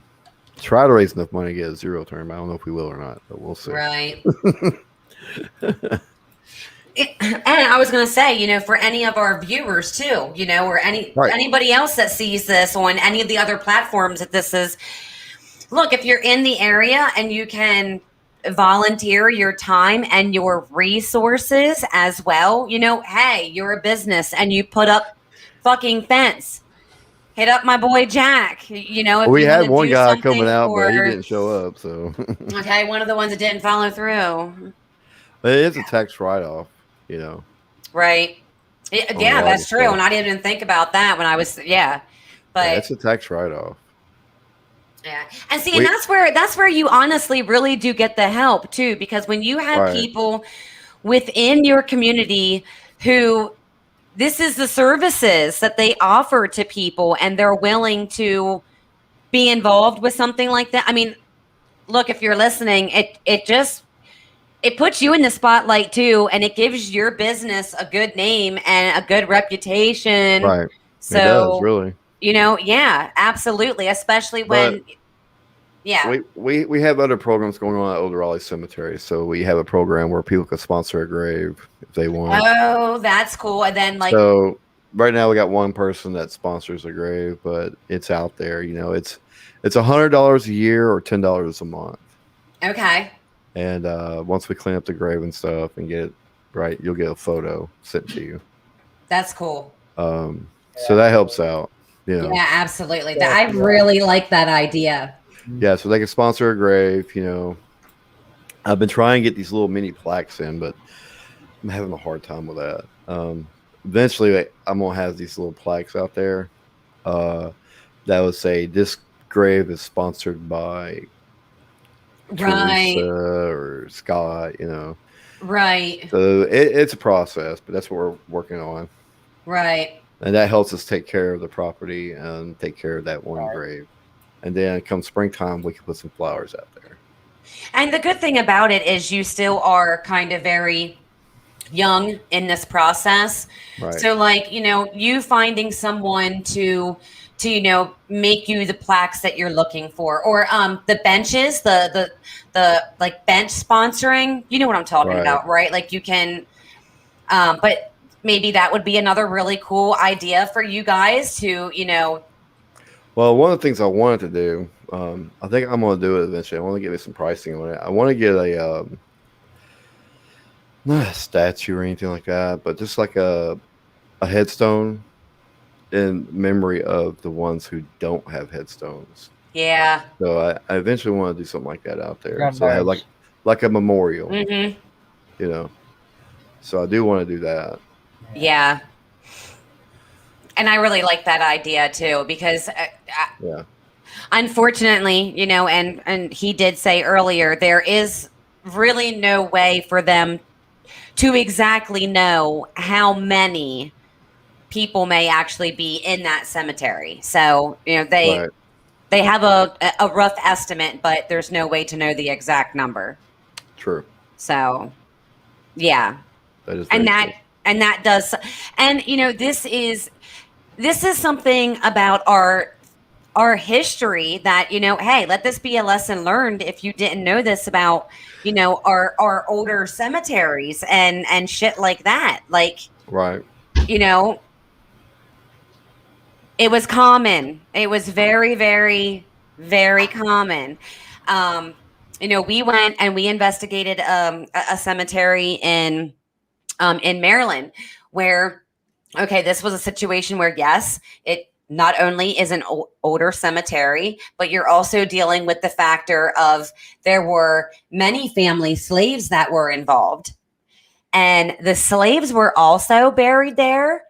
try to raise enough money to get a zero turn. I don't know if we will or not, but we'll see. Right. And I was going to say, for any of our viewers too, or anybody else that sees this on any of the other platforms that this is, look, if you're in the area and you can volunteer your time and your resources as well, hey, you're a business and you put up fucking fence. Hit up my boy Jack. If we you had wanna one do guy something coming out, but he didn't show up. So okay, one of the ones that didn't follow through. But it is a tax write-off, Right. Yeah, that's true. And I didn't even think about that when I was, but yeah, it's a tax write-off. Yeah. And see, and that's where you honestly really do get the help too, because when you have people within your community who this is the services that they offer to people and they're willing to be involved with something like that. I mean, look, if you're listening, it puts you in the spotlight too, and it gives your business a good name and a good reputation. Right. So, it does, really. Yeah, absolutely. Especially when, we have other programs going on at Old Raleigh Cemetery. So we have a program where people can sponsor a grave if they want. Oh, that's cool. And then so right now we got one person that sponsors a grave, but it's out there. It's $100 a year or $10 a month. Okay. And once we clean up the grave and stuff and get it right, you'll get a photo sent to you. That's cool. So that helps out. Yeah, absolutely. I really like that idea. Yeah, so they can sponsor a grave. I've been trying to get these little mini plaques in, but I'm having a hard time with that. Eventually, I'm gonna have these little plaques out there that would say this grave is sponsored by Teresa or Scott. Right. So it's a process, but that's what we're working on. Right. And that helps us take care of the property and take care of that one grave. And then come springtime, we can put some flowers out there. And the good thing about it is you still are kind of very young in this process. Right. So like, you finding someone to make you the plaques that you're looking for, or the benches, the like bench sponsoring, you know what I'm talking Right. about, right? Like you can but maybe that would be another really cool idea for you guys to, Well, one of the things I wanted to do, I think I'm going to do it eventually. I want to get me some pricing on it. I want to get a not a statue or anything like that, but just like a headstone in memory of the ones who don't have headstones. yeah. So I eventually want to do something like that out there. Yeah, So I have nice. like a memorial, Mm-hmm. you know. So I do want to do that. Yeah. And I really like that idea too, because Yeah. unfortunately, and he did say earlier, there is really no way for them to exactly know how many people may actually be in that cemetery. So, they Right. they have a rough estimate, but there's no way to know the exact number. True. So, yeah. That is And very true. that does, and this is something about our history that, hey, let this be a lesson learned if you didn't know this about, our older cemeteries and shit like that. Like, Right. it was common. It was very, very, very common. We went and we investigated a cemetery in Maryland where, okay, this was a situation where, yes, it not only is an older cemetery, but you're also dealing with the factor of there were many family slaves that were involved. And the slaves were also buried there,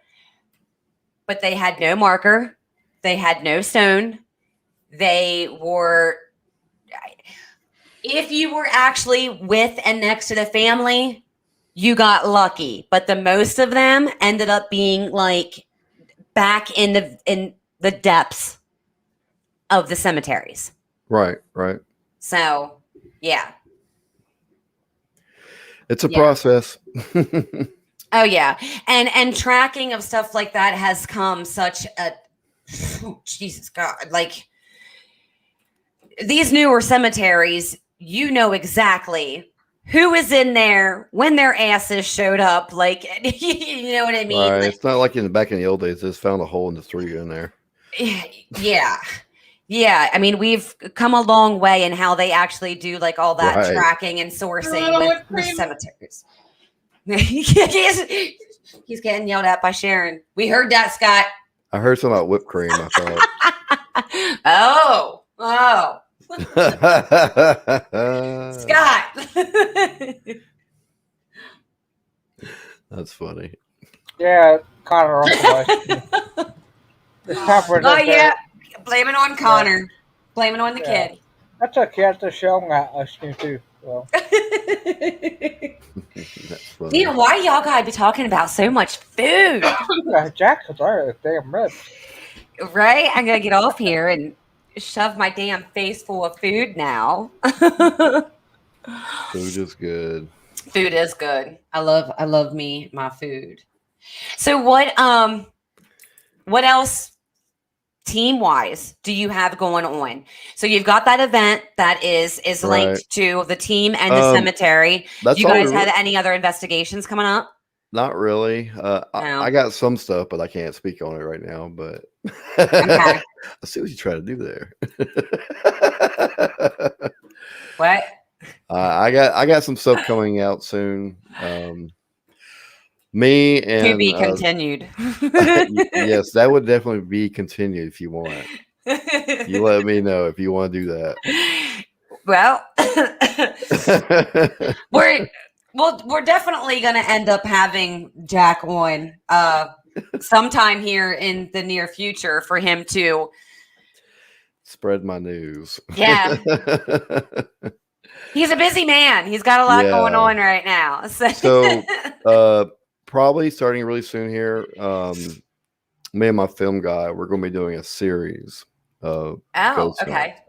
but they had no marker. They had no stone. They were, if you were actually with and next to the family, you got lucky. But the most of them ended up being like back in the depths of the cemeteries. Right. Right. So, yeah. It's a Yeah. process. Oh yeah. And tracking of stuff like that has come such a Jesus God. Like these newer cemeteries, you know exactly who is in there when their asses showed up. Like, you know what I mean? Right. Like, It's not like back in the old days, they just found a hole in the street in there. yeah. Yeah. I mean, we've come a long way in how they actually do like all that Right. tracking and sourcing Oh, with cream. cemeteries. He's getting yelled at by Sharon. We heard that, Scott. I heard something about whipped cream, I Oh. thought. Scott. That's funny. Yeah, Connor also was. It's time for Oh the- yeah. Blame it on Connor. Blame it on the Yeah. kid. That's okay. That's a show us too. Well, That's funny. Damn, why y'all gotta be talking about so much food? Jack was right. Damn ribs. Right? I'm gonna get off here and shove my damn face full of food now. Food is good. Food is good. I love me my food. So what else team wise do you have going on? So you've got that event that is linked Right. to the team and the cemetery. That's Do you all guys we have any other investigations coming up? Not really. No. I got some stuff, but I can't speak on it right now. But Okay. I see what you try to do there. What? I got some stuff coming out soon. Me and To be continued. yes, that would definitely be continued if you want. You let me know if you want to do that. Well, we're definitely going to end up having Jack on sometime here in the near future for him to Spread my news. Yeah. He's a busy man. He's got a lot going Yeah. on right now. So probably starting really soon here. Me and my film guy, we're going to be doing a series of oh, ghost okay. hunts.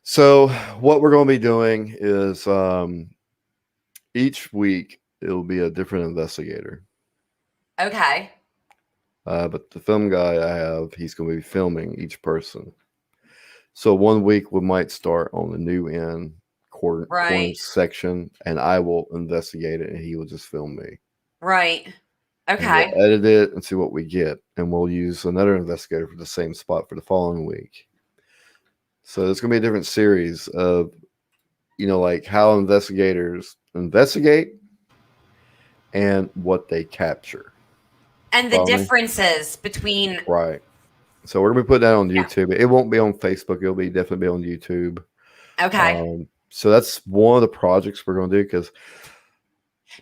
So what we're going to be doing is each week it'll be a different investigator. Okay. But the film guy I have, he's going to be filming each person. So 1 week we might start on the new end corner Right. section, and I will investigate it, and he will just film me. Right. And Okay. we'll edit it and see what we get, and we'll use another investigator for the same spot for the following week. So there's going to be a different series of, like how investigators investigate and what they capture. And the Follow me? differences between Right. So we're gonna be putting that on Yeah. YouTube. It won't be on Facebook. It'll be definitely be on YouTube. okay. So that's one of the projects we're gonna do because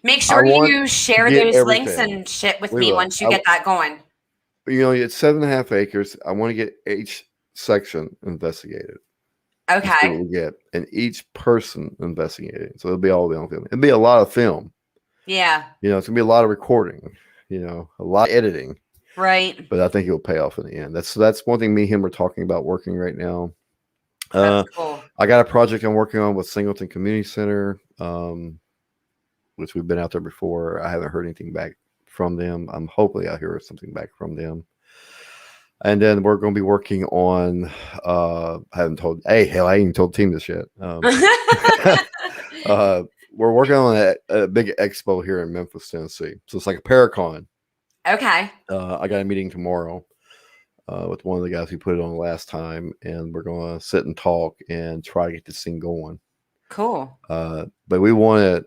Make sure want you share get those links everything. and shit with We me will. once you get that going. It's 7.5 acres. I want to get each section investigated. See what Okay. we get, and each person investigated. So it'll be all on film. It'll be a lot of film. Yeah. It's gonna be a lot of recording. A lot of editing. Right. But I think it will pay off in the end. That's one thing me and him are talking about working right now. That's cool. I got a project I'm working on with Singleton Community Center, which we've been out there before. I haven't heard anything back from them. I'm hopefully I'll hear something back from them. And then we're going to be working on. I haven't told. Hey, hell, I ain't even told the team this yet. We're working on a big expo here in Memphis, Tennessee. So it's like a Paracon. Okay. I got a meeting tomorrow with one of the guys who put it on last time, and we're going to sit and talk and try to get this thing going. Cool. But we want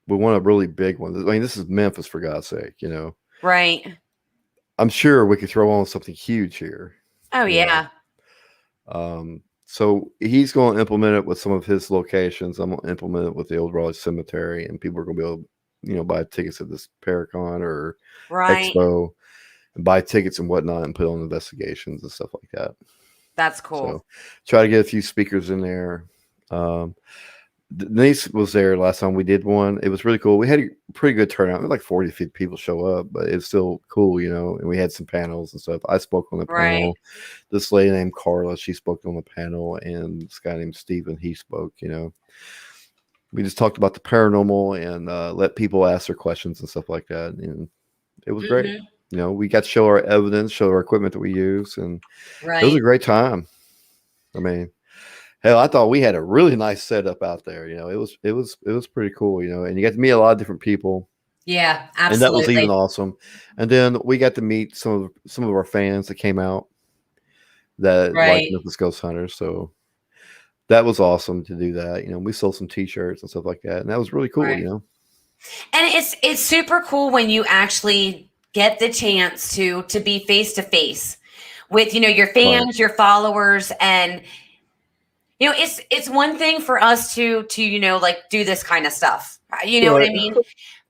a really big one. I mean, this is Memphis, for God's sake, Right. I'm sure we could throw on something huge here. Oh yeah. So he's going to implement it with some of his locations. I'm going to implement it with the Old Raleigh Cemetery, and people are going to be able, buy tickets at this Paracon or Right. Expo, and buy tickets and whatnot, and put on investigations and stuff like that. That's cool. So try to get a few speakers in there. Denise was there last time we did one. It was really cool. We had a pretty good turnout. We had like 40 to 50 people show up, but it's still cool, and we had some panels and stuff. I spoke on the panel. This lady named Carla, she spoke on the panel, and this guy named Steven, he spoke, We just talked about the paranormal and let people ask their questions and stuff like that. And it was great. We got to show our evidence, show our equipment that we use, and it was a great time. I mean, hell, I thought we had a really nice setup out there. It was pretty cool. And you got to meet a lot of different people. Yeah, absolutely. And that was even awesome. And then we got to meet some of our fans that came out that like Memphis Ghost Hunters. So that was awesome to do that. We sold some T-shirts and stuff like that, and that was really cool. And it's super cool when you actually get the chance to be face to face with your fans, your followers, and it's one thing for us to like do this kind of stuff. You know what I mean?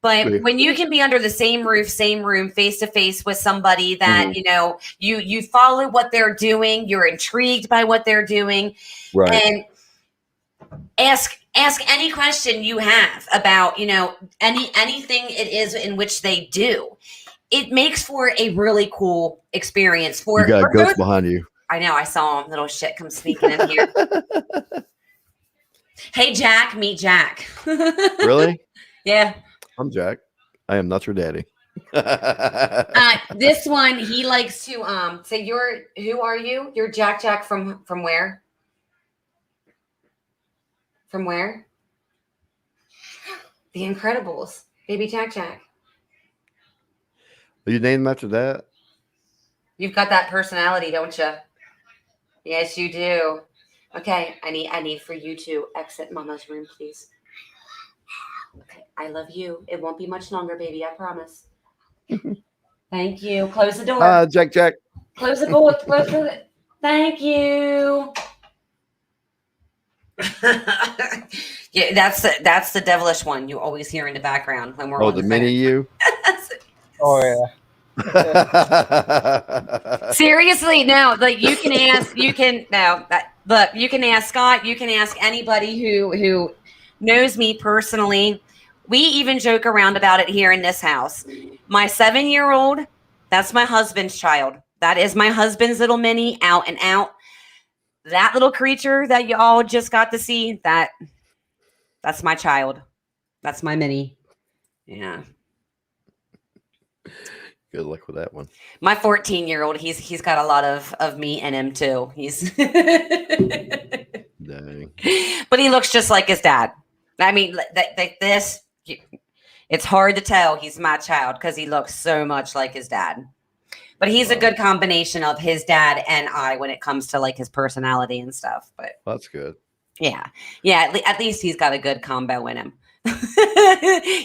But when you can be under the same room, face to face with somebody that you follow what they're doing, you're intrigued by what they're doing, and ask any question you have about anything it is in which they do. It makes for a really cool experience. You got a ghost behind you. I know. I saw him. Little shit come sneaking in here. Hey, Jack. Meet Jack. Really? Yeah. I'm Jack. I am not your daddy. This one, he likes to say, who are you? You're Jack from where? From where? The Incredibles. Baby Jack. Are you named after that? You've got that personality, don't you? Yes, you do. Okay, I need for you to exit Mama's room, please. Okay, I love you. It won't be much longer, baby. I promise. Thank you. Close the door. Jack. Close the door. Close the. Thank you. Yeah, that's the devilish one you always hear in the background when we're on the mini you. Oh yeah. Seriously, no. Like you can ask Scott. You can ask anybody who knows me personally. We even joke around about it here in this house. My 7-year-old, that's my husband's child. That is my husband's little mini, out and out. That little creature that you all just got to see, that's my child. That's my mini. Yeah. Good luck with that one. My 14-year-old, he's got a lot of me in him too. He's Dang. but he looks just like his dad. I mean, it's hard to tell he's my child because he looks so much like his dad. But he's a good combination of his dad and I when it comes to like his personality and stuff. But That's good. yeah, at least he's got a good combo in him.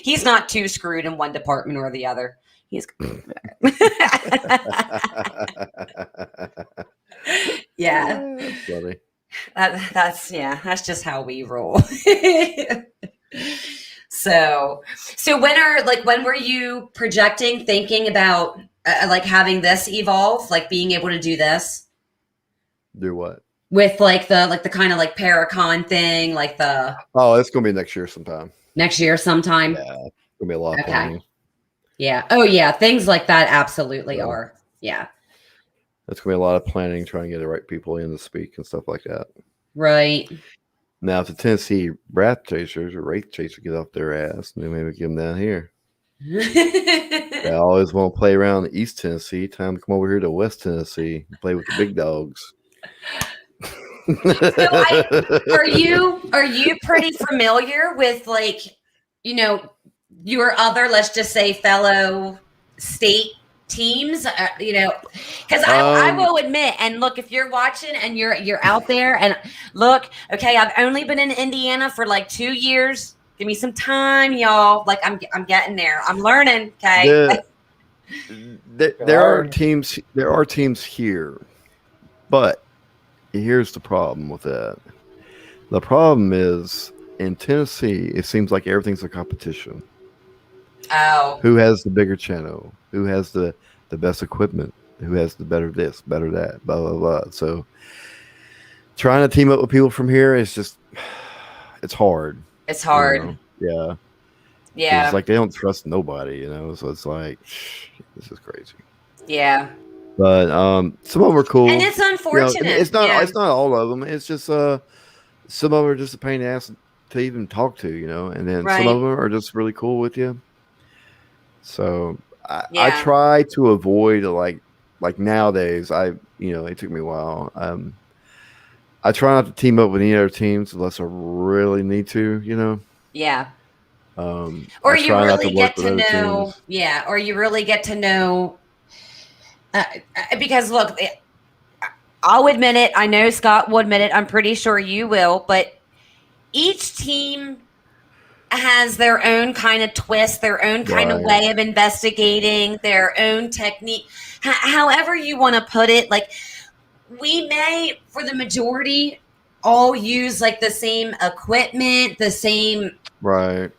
He's not too screwed in one department or the other. He's yeah. That's funny. That's just how we roll. So when were you projecting, thinking about like having this evolve, like being able to do this? Do what? With like the kind of like Paracon thing, like the it's gonna be next year sometime. Next year sometime. Yeah, it's gonna be a lot of planning. Yeah. Oh yeah, things like that absolutely are. Yeah. It's gonna be a lot of planning, trying to get the right people in to speak and stuff like that. Right. Now, if the Tennessee rat chasers or wraith chasers get off their ass, then maybe get them down here. They always want to play around East Tennessee. Time to come over here to West Tennessee and play with the big dogs. Are you pretty familiar with like, your other, let's just say, fellow state teams? Because I will admit, and look, if you're watching and you're out there, and look, okay, I've only been in Indiana for like 2 years. Give me some time, y'all. Like I'm getting there. I'm learning. Okay. There are teams. There are teams here, but here's the problem with that. The problem is in Tennessee, it seems like everything's a competition. Oh. Who has the bigger channel? Who has the best equipment? Who has the better this, better that, blah, blah, blah. So trying to team up with people from here is just, it's hard. It's hard. Yeah. Yeah. It's like they don't trust nobody, so it's like, this is crazy. Yeah. But some of them are cool. And it's unfortunate. It's not all of them. It's just some of them are just a pain in the ass to even talk to, and then some of them are just really cool with you. So I try to avoid like nowadays. It took me a while. I try not to team up with any other teams unless I really need to. Yeah. Or you really get to know. Teams. Yeah. Or you really get to know. Because look, I'll admit it. I know Scott will admit it. I'm pretty sure you will. But each team has their own kind of twist, their own kind of way of investigating, their own technique, however you want to put it. Like we may, for the majority, all use like the same equipment, the same. Right.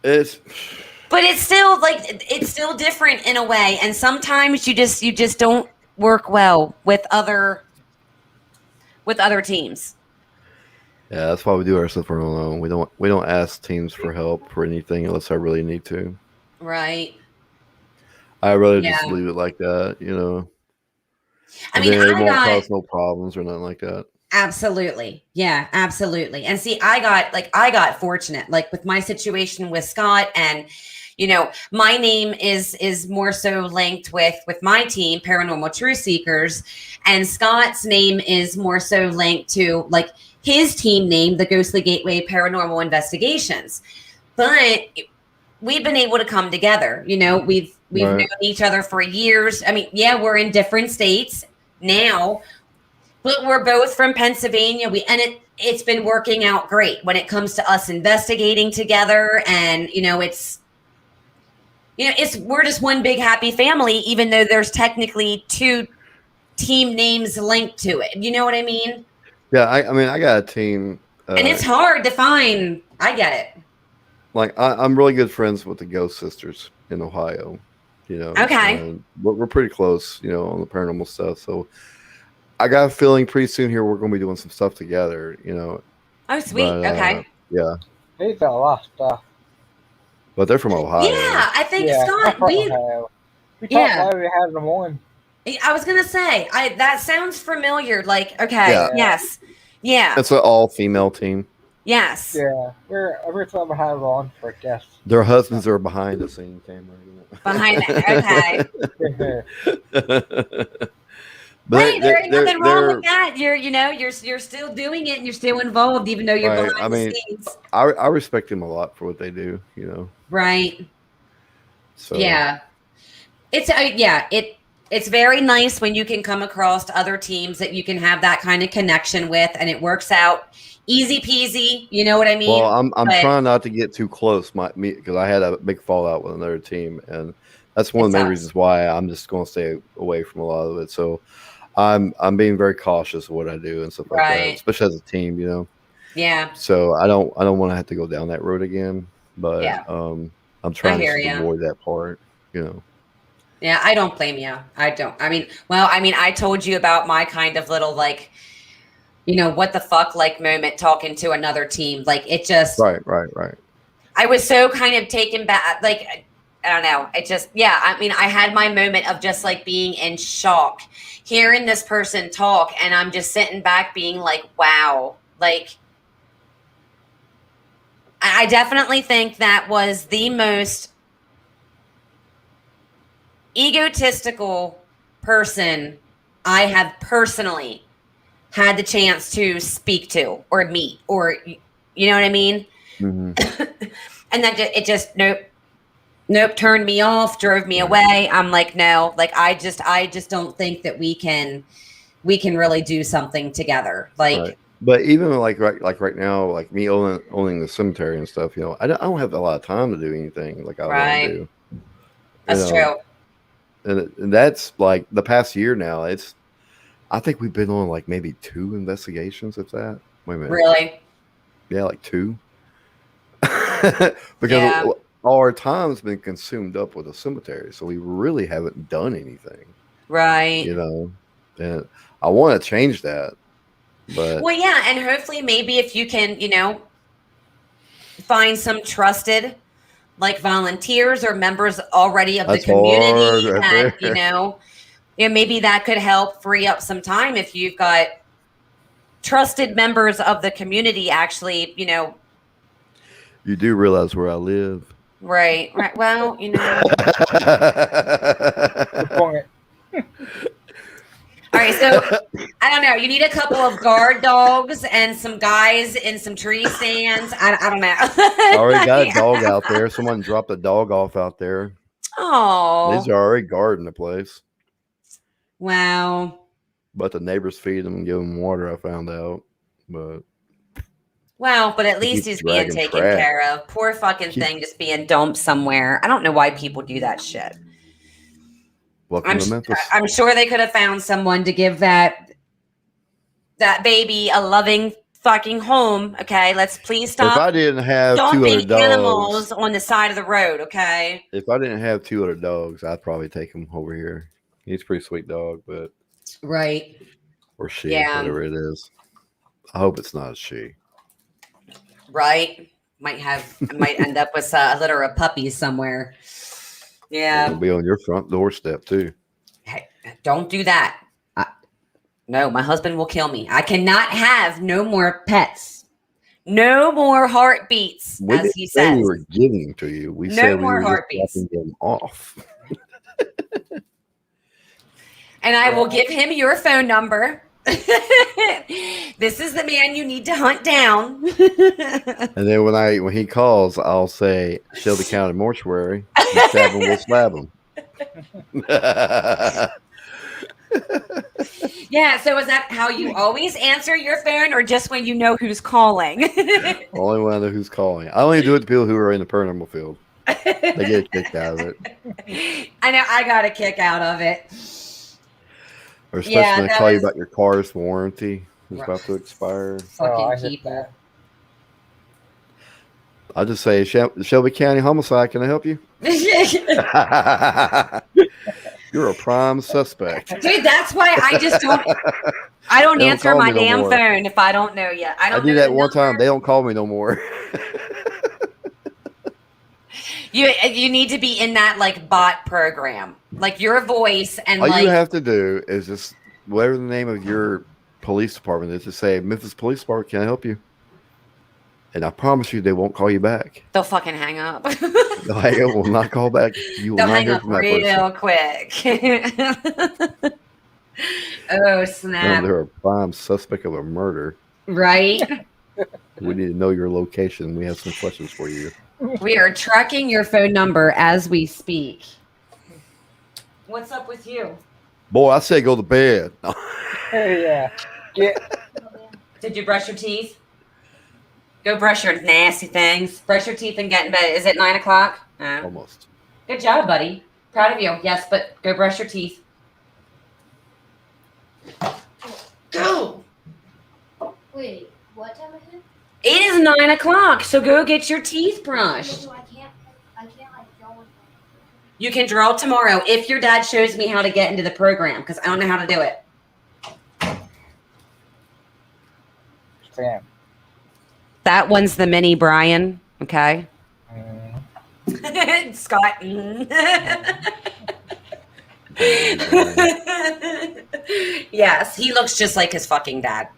But it's still different in a way. And sometimes you just don't work well with other teams. Yeah, that's why we do our stuff on our own. We don't ask teams for help for anything unless I really need to. Right. I rather just leave it like that, I mean, it won't cause no problems or nothing like that. Absolutely. Yeah, absolutely. And see, I got fortunate, like with my situation with Scott, and my name is more so linked with my team, Paranormal Truth Seekers, and Scott's name is more so linked to like his team name, the Ghostly Gateway Paranormal Investigations. But we've been able to come together. We've known each other for years. I mean, we're in different states now, but we're both from Pennsylvania. It's been working out great when it comes to us investigating together, and we're just one big happy family, even though there's technically two team names linked to it. You know what I mean? Yeah, I got a team. And it's hard to find. I get it. Like, I'm really good friends with the Ghost Sisters in Ohio. Okay. But we're pretty close, on the paranormal stuff. So I got a feeling pretty soon here we're going to be doing some stuff together, Oh, sweet. But, okay. Yeah. They've got a lot of stuff. But they're from Ohio. Yeah, I think Scott. We talked while we had them on. I was gonna say, that sounds familiar. Like, okay, yes, yeah. It's an all-female team. Yes. Yeah, we're still behind on for guests. Their husbands are behind the scene camera. Behind that. Okay. But Hey, there ain't nothing wrong with they're that. You're still doing it and you're still involved, even though you're right. I behind the mean, scenes. I respect them a lot for what they do. Right. So Yeah. It's very nice when you can come across other teams that you can have that kind of connection with, and it works out easy peasy. You know what I mean? Well, I'm But trying not to get too close, because I had a big fallout with another team, and that's one It of the main sucks. reasons why I'm just going to stay away from a lot of it. So I'm being very cautious of what I do and stuff like that, Right. especially as a team. Yeah. So I don't want to have to go down that road again, but Yeah. I'm trying hear to ya. avoid that part. Yeah, I don't blame you. I don't. I told you about my kind of little what the fuck moment talking to another team. Like it just Right. I was so kind of taken back. Like, I don't know. It just, yeah. I had my moment of just like being in shock, hearing this person talk, and I'm just sitting back being like, wow. Like, I definitely think that was the most egotistical person I have personally had the chance to speak to or meet, or, you know what I mean? Mm-hmm. And then it just nope, turned me off, drove me away. I'm like, no, like I just don't think that we can really do something together. Like, Right. But even like right now, like me owning the cemetery and stuff, I don't have a lot of time to do anything like I want right. to do. That's true. And that's like the past year now. I think we've been on like maybe 2 investigations, if that. Wait a minute. Really? Yeah, like 2. Because all our time's been consumed up with the cemetery, so we really haven't done anything. Right. And I want to change that. But well, yeah, and hopefully maybe if you can, find some trusted like volunteers or members already of that's the community hard right that, there. maybe that could help free up some time if you've got trusted members of the community actually, You do realize where I live. Right. Well, Good point. All right, so I don't know. You need a couple of guard dogs and some guys in some tree stands. I don't know. I already got a dog out there. Someone dropped a dog off out there. Oh, These are already guarding the place. Wow. But the neighbors feed them and give them water, I found out. But at least he's being taken care of. Poor fucking thing just being dumped somewhere. I don't know why people do that shit. Welcome to Memphis. I'm sure they could have found someone to give that baby a loving fucking home. Okay, let's please stop. If I didn't have 2 other dogs, animals on the side of the road. Okay. If I didn't have 2 other dogs, I'd probably take him over here. He's a pretty sweet dog, but right. Or she, whatever it is. I hope it's not a she. Right. Might end up with a litter of puppies somewhere. Yeah. It'll be on your front doorstep too. Hey, don't do that. No, my husband will kill me. I cannot have no more pets. No more heartbeats, as he says. We were giving to you. We said we were just dropping them off. And I will give him your phone number. This is the man you need to hunt down. And then when he calls, I'll say Shelby County Mortuary. You stab him, we'll slap him. Yeah, so is that how you always answer your phone, or just when you know who's calling? Only when I know who's calling. I only do it to people who are in the paranormal field. They get a kick out of it. I know, I got a kick out of it. Or especially when they call you about your car's warranty. It's about to expire. Fucking people. I'll just say, Shelby County Homicide, can I help you? You're a prime suspect. Dude, that's why I just don't answer my damn phone if I don't know yet. I did that one time. They don't call me no more. You need to be in that like bot program, like your voice, and all like you have to do is just whatever the name of your police department is, just say Memphis Police Department. Can I help you? And I promise you, they won't call you back. They'll fucking hang up. The hanger will not call back. You will They'll not hang hear up from that person. real quick. Oh, No, snap. they're a prime suspect of a murder. Right? We need to know your location. We have some questions for you. We are tracking your phone number as we speak. What's up with you? Boy, I say go to bed. Yeah. Did you brush your teeth? Go brush your nasty things. Brush your teeth and get in bed. Is it 9 o'clock? No. Almost. Good job, buddy. Proud of you. Yes, but go brush your teeth. Go. Wait, what time is it? It is 9 o'clock, so go get your teeth brushed. So I can't like draw with You can draw tomorrow if your dad shows me how to get into the program, because I don't know how to do it. Sam. That one's the mini Brian, okay? Mm. Scott. Yes, he looks just like his fucking dad.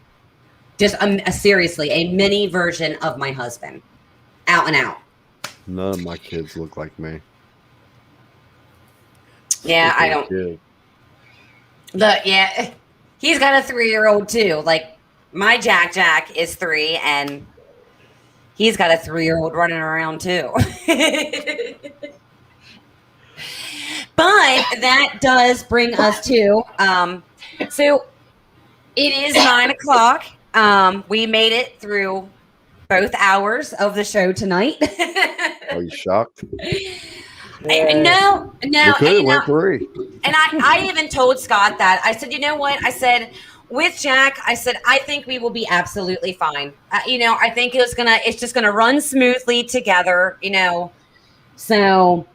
Just seriously, a mini version of my husband. Out and out. None of my kids look like me. Yeah, I Look don't. like a kid. Look, yeah, he's got a 3-year-old too. Like my Jack is 3, and he's got a 3-year-old running around too. But that does bring us to so it is 9 o'clock. We made it through both hours of the show tonight. Are you shocked? No, You could have went 3. and I even told Scott that. I said, you know what? I said, with Jack, I said, I think we will be absolutely fine. I think it's just gonna run smoothly together, So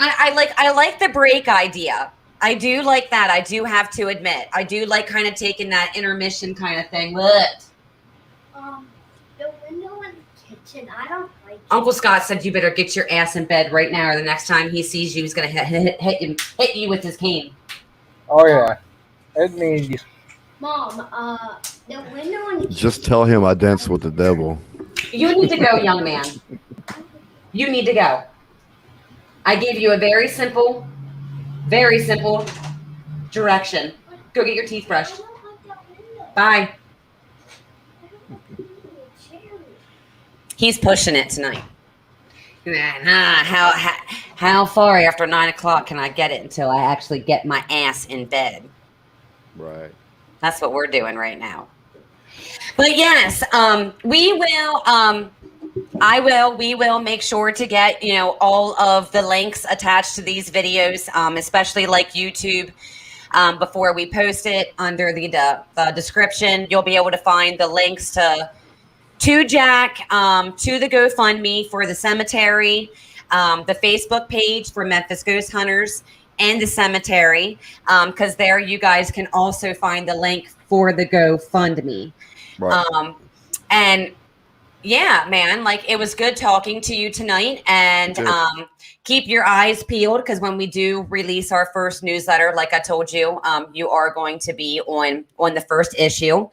I like the break idea. I do like that. I do have to admit. I do like kind of taking that intermission kind of thing. What? the window in the kitchen. I don't like it. Uncle Scott said you better get your ass in bed right now, or the next time he sees you, he's gonna hit you with his cane. Oh yeah. It means Mom, the window in the Just tell him I danced with the devil. You need to go, young man. You need to go. I gave you a very simple direction. Go get your teeth I brushed. don't like that window. Bye. I don't like the window cherry. He's pushing it tonight. How far after 9 o'clock can I get it until I actually get my ass in bed? Right. That's what we're doing right now. But yes, we will make sure to get, all of the links attached to these videos, especially like YouTube, before we post it under the description. You'll be able to find the links to Jack, to the GoFundMe for the cemetery, the Facebook page for Memphis Ghost Hunters, and the cemetery, because there you guys can also find the link for the GoFundMe. Right. And yeah, man, like it was good talking to you tonight, and keep your eyes peeled, because when we do release our first newsletter, like I told you, you are going to be on the first issue.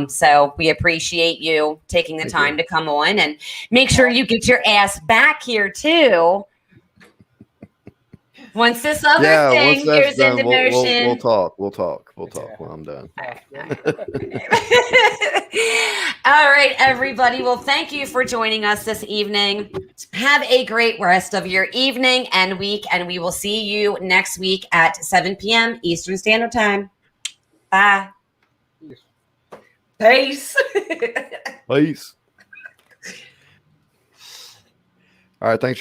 So we appreciate you taking the time to come on, and make sure you get your ass back here too. Once this other thing goes into motion. We'll talk. We'll talk when I'm done. All right, everybody. Well, thank you for joining us this evening. Have a great rest of your evening and week, and we will see you next week at 7 p.m. Eastern Standard Time. Bye. Peace. Peace. All right. Thanks.